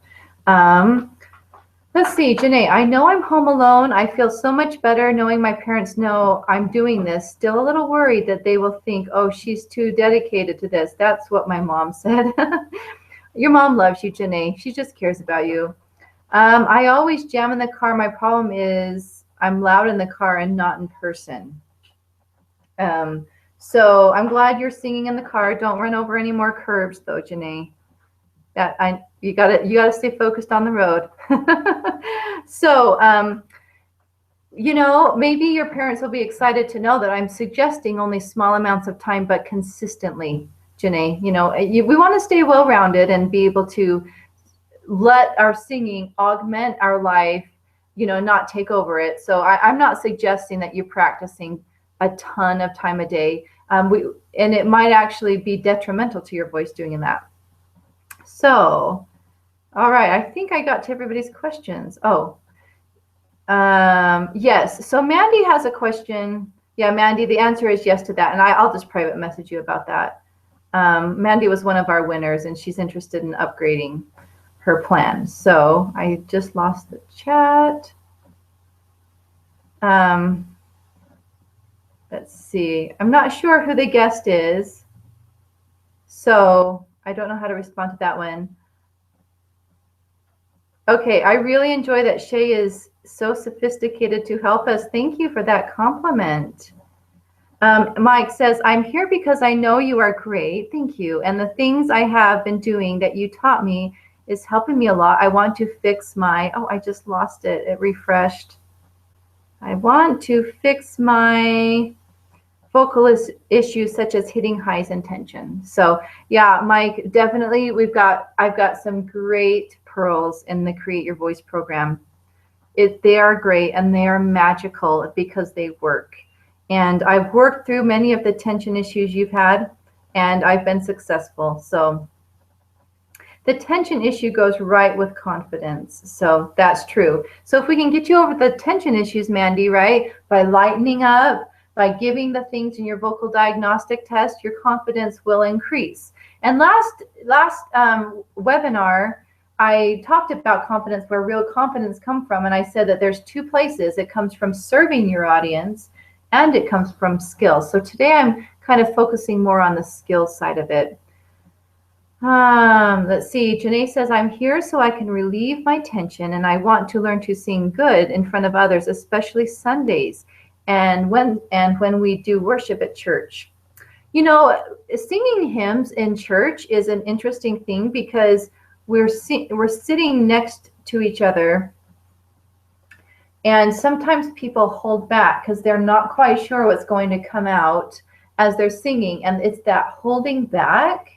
Let's see, Janae, I know I'm home alone. I feel so much better knowing my parents know I'm doing this. Still a little worried that they will think, oh, she's too dedicated to this. That's what my mom said. Your mom loves you, Janae. She just cares about you. I always jam in the car. My problem is I'm loud in the car and not in person. So I'm glad you're singing in the car. Don't run over any more curbs, though, Janae. You gotta stay focused on the road. So maybe your parents will be excited to know that I'm suggesting only small amounts of time but consistently, Janae. We want to stay well-rounded and be able to let our singing augment our life, not take over it. So I'm not suggesting that you're practicing a ton of time a day. And it might actually be detrimental to your voice doing that. So, all right, I think I got to everybody's questions. Oh, yes. So Mandy has a question. Yeah, Mandy, the answer is yes to that. And I'll just private message you about that. Mandy was one of our winners, and she's interested in upgrading her plan. So I just lost the chat. Let's see. I'm not sure who the guest is, so I don't know how to respond to that one. Okay, I really enjoy that Shay is so sophisticated to help us. Thank you for that compliment. Mike says, I'm here because I know you are great. Thank you. And the things I have been doing that you taught me is helping me a lot. I want to fix I just lost it. It refreshed. I want to fix my vocal issues such as hitting highs and tension. So yeah, Mike, definitely I've got some great pearls in the Create Your Voice program. They are great and they are magical because they work. And I've worked through many of the tension issues you've had, and I've been successful. So the tension issue goes right with confidence. So that's true. So if we can get you over the tension issues, Mandy, right, by lightening up, by giving the things in your vocal diagnostic test, your confidence will increase. And last webinar, I talked about confidence, where real confidence comes from. And I said that there's two places. It comes from serving your audience and it comes from skills. So today I'm kind of focusing more on the skills side of it. Let's see. Janae says, I'm here so I can relieve my tension and I want to learn to sing good in front of others, especially Sundays and when we do worship at church. Singing hymns in church is an interesting thing because we're sitting next to each other, and sometimes people hold back because they're not quite sure what's going to come out as they're singing, and it's that holding back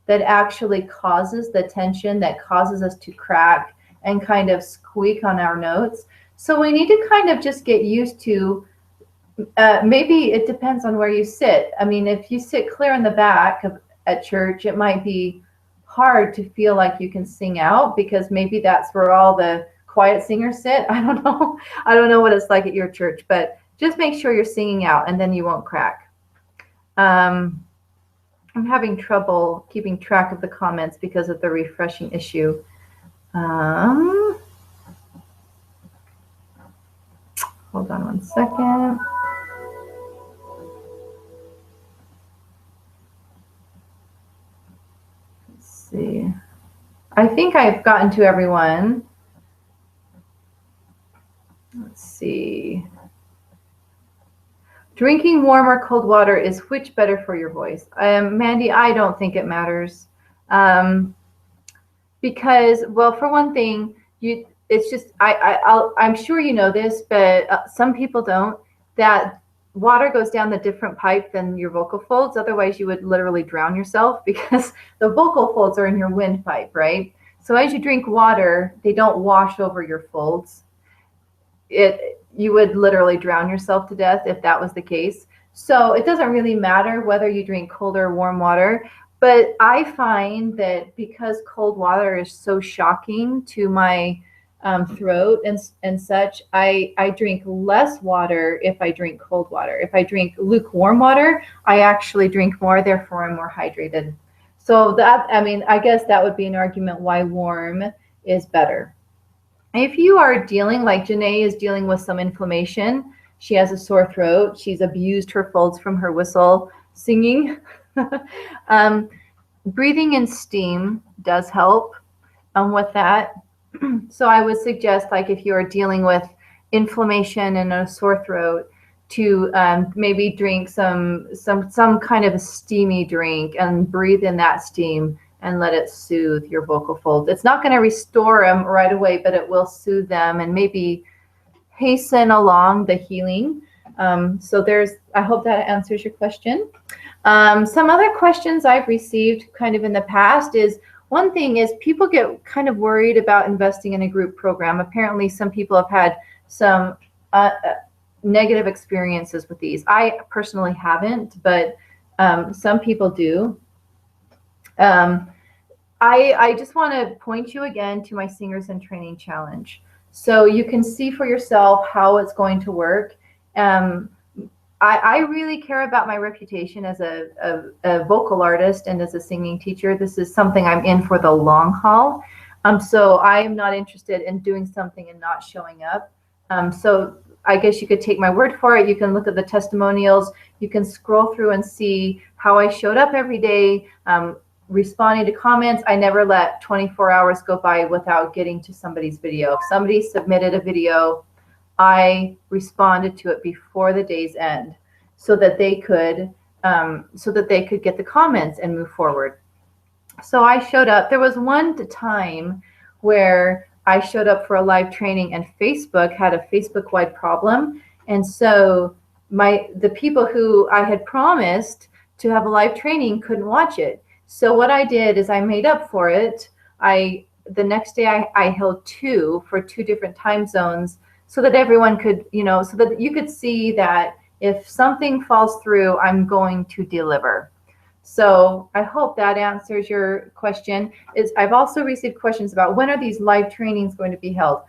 that actually causes the tension, that causes us to crack and kind of squeak on our notes. So we need to kind of just get used to, maybe it depends on where you sit. I mean, if you sit clear in the back at church, it might be hard to feel like you can sing out because maybe that's where all the quiet singers sit. I don't know. I don't know what it's like at your church, but just make sure you're singing out and then you won't crack. I'm having trouble keeping track of the comments because of the refreshing issue. Hold on one second. Let's see. I think I've gotten to everyone. Let's see. Drinking warm or cold water is which better for your voice? Mandy, I don't think it matters. Because, well, for one thing, it's just, I'm sure you know this, but some people don't, that water goes down the different pipe than your vocal folds. Otherwise, you would literally drown yourself because the vocal folds are in your windpipe, right? So as you drink water, they don't wash over your folds. You would literally drown yourself to death if that was the case. So it doesn't really matter whether you drink cold or warm water. But I find that because cold water is so shocking to my throat and such, I drink less water if I drink cold water. If I drink lukewarm water, I actually drink more, therefore I'm more hydrated. So that, I mean, I guess that would be an argument why warm is better. If you are dealing, like Janae is dealing with some inflammation, she has a sore throat, she's abused her folds from her whistle singing. Breathing in steam does help with that. So I would suggest, like, if you are dealing with inflammation and a sore throat, to maybe drink some kind of a steamy drink and breathe in that steam and let it soothe your vocal folds. It's not going to restore them right away, but it will soothe them and maybe hasten along the healing. So I hope that answers your question. Some other questions I've received kind of in the past is, one thing is people get kind of worried about investing in a group program. Apparently some people have had some negative experiences with these. I personally haven't, but some people do. I just want to point you again to my Singers in Training Challenge, so you can see for yourself how it's going to work. I really care about my reputation as a vocal artist and as a singing teacher. This is something I'm in for the long haul. So I am not interested in doing something and not showing up. So I guess you could take my word for it. You can look at the testimonials. You can scroll through and see how I showed up every day, responding to comments. I never let 24 hours go by without getting to somebody's video. If somebody submitted a video, I responded to it before the day's end, so that they could get the comments and move forward. So I showed up. There was one time where I showed up for a live training and Facebook had a Facebook-wide problem, and so the people who I had promised to have a live training couldn't watch it. So what I did is I made up for it. The next day I held two for two different time zones, so that everyone could, so that you could see that if something falls through, I'm going to deliver. So I hope that answers your question. I've also received questions about when are these live trainings going to be held.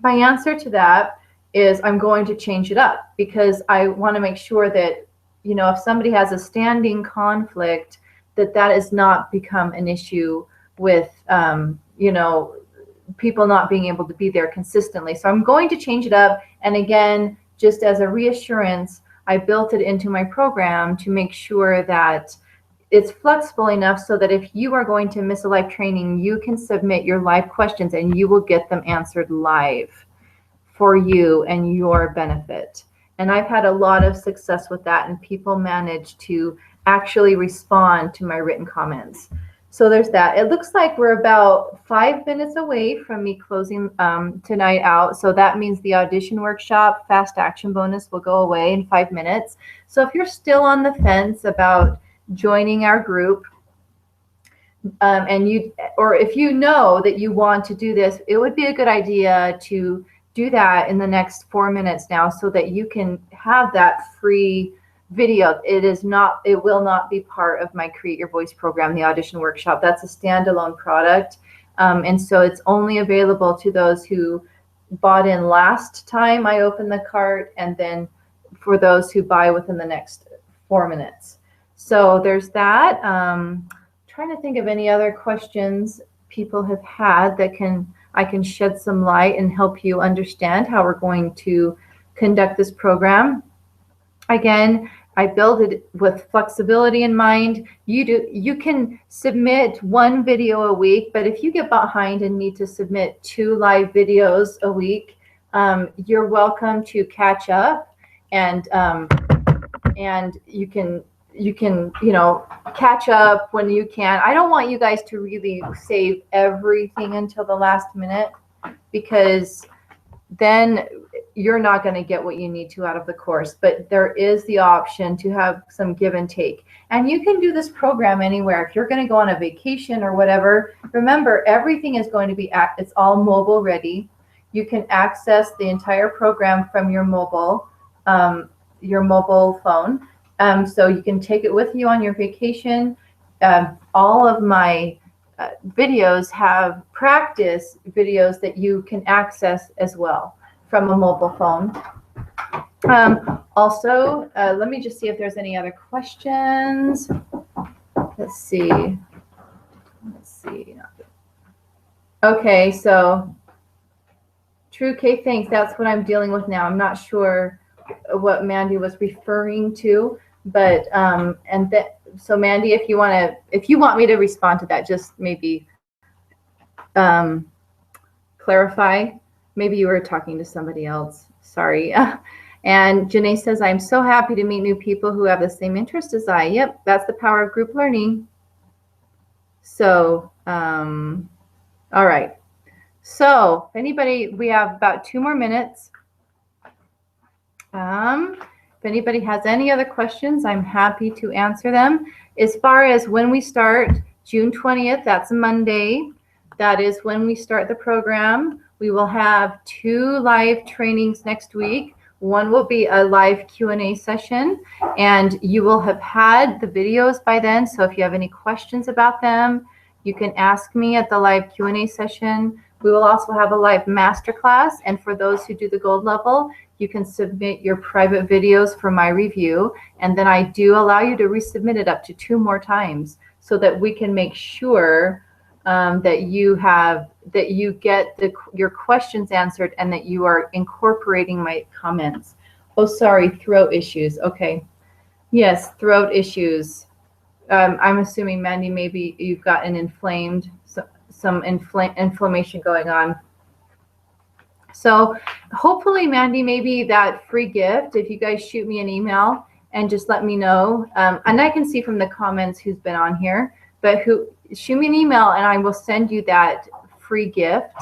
My answer to that is I'm going to change it up, because I want to make sure that, if somebody has a standing conflict, that has not become an issue with, people not being able to be there consistently. So I'm going to change it up. And again, just as a reassurance, I built it into my program to make sure that it's flexible enough so that if you are going to miss a live training, you can submit your live questions and you will get them answered live for you and your benefit. And I've had a lot of success with that, and people manage to actually respond to my written comments. So there's that. It looks like we're about 5 minutes away from me closing tonight out. So that means the audition workshop fast action bonus will go away in 5 minutes. So if you're still on the fence about joining our group, or if you know that you want to do this, it would be a good idea to do that in the next 4 minutes now, so that you can have that free video. It will not be part of my Create Your Voice program, the audition workshop. That's a standalone product. And so it's only available to those who bought in last time I opened the cart, and then for those who buy within the next 4 minutes. So there's that. Trying to think of any other questions people have had that I can shed some light and help you understand how we're going to conduct this program. Again, I build it with flexibility in mind. You can submit one video a week, but if you get behind and need to submit 2 live videos a week, you're welcome to catch up and you can catch up when you can. I don't want you guys to really save everything until the last minute, because then you're not going to get what you need to out of the course. But there is the option to have some give and take. And you can do this program anywhere. If you're going to go on a vacation or whatever, remember, everything is going to be, it's all mobile ready. You can access the entire program from your mobile phone. So you can take it with you on your vacation. All of my videos have practice videos that you can access as well from a mobile phone. Also, let me just see if there's any other questions. Let's see. Okay, so True K, thanks. That's what I'm dealing with now. I'm not sure what Mandy was referring to, but so Mandy, if you want me to respond to that, just maybe clarify. Maybe you were talking to somebody else. Sorry. And Janae says, I'm so happy to meet new people who have the same interest as I. Yep, that's the power of group learning. So, all right. So if anybody, we have about 2 more minutes. If anybody has any other questions, I'm happy to answer them. As far as when we start, June 20th, that's a Monday. That is when we start the program. We will have 2 live trainings next week. One will be a live Q&A session, and you will have had the videos by then. So if you have any questions about them, you can ask me at the live Q&A session. We will also have a live masterclass, and for those who do the gold level, you can submit your private videos for my review, and then I do allow you to resubmit it up to 2 more times so that we can make sure that you get your questions answered and that you are incorporating my comments. Oh, sorry, throat issues. Okay. Yes, throat issues. I'm assuming, Mandy, maybe you've got an inflammation going on. So hopefully, Mandy, maybe that free gift, if you guys shoot me an email and just let me know, and I can see from the comments who's been on here, but shoot me an email and I will send you that free gift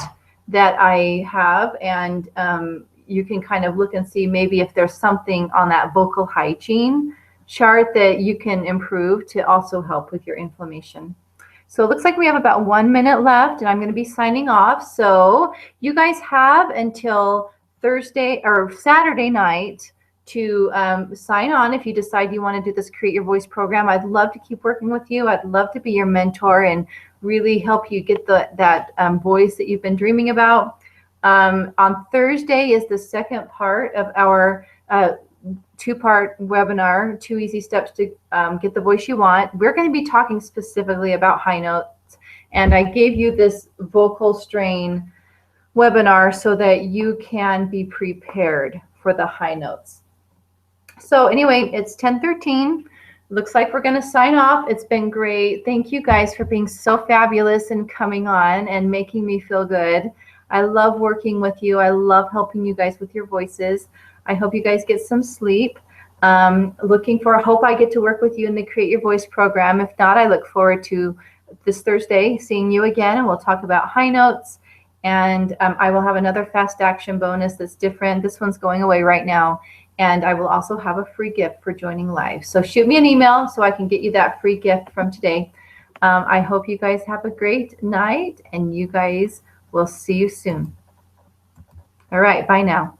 that I have, and you can kind of look and see maybe if there's something on that vocal hygiene chart that you can improve to also help with your inflammation. So it looks like we have about 1 minute left, and I'm going to be signing off. So you guys have until Thursday or Saturday night to sign on if you decide you want to do this Create Your Voice program. I'd love to keep working with you. I'd love to be your mentor and really help you get that voice that you've been dreaming about. On Thursday is the second part of our 2-part webinar, 2 easy steps to get the voice you want. We're going to be talking specifically about high notes, and I gave you this vocal strain webinar so that you can be prepared for the high notes. So anyway, it's 10:13. Looks like we're going to sign off. It's been great. Thank you guys for being so fabulous and coming on and making me feel good. I love working with you. I love helping you guys with your voices. I hope you guys get some sleep. Hope I get to work with you in the Create Your Voice program. If not, I look forward to this Thursday seeing you again, and we'll talk about high notes. And I will have another fast action bonus that's different. This one's going away right now. And I will also have a free gift for joining live. So shoot me an email so I can get you that free gift from today. I hope you guys have a great night, and you guys will see you soon. All right, bye now.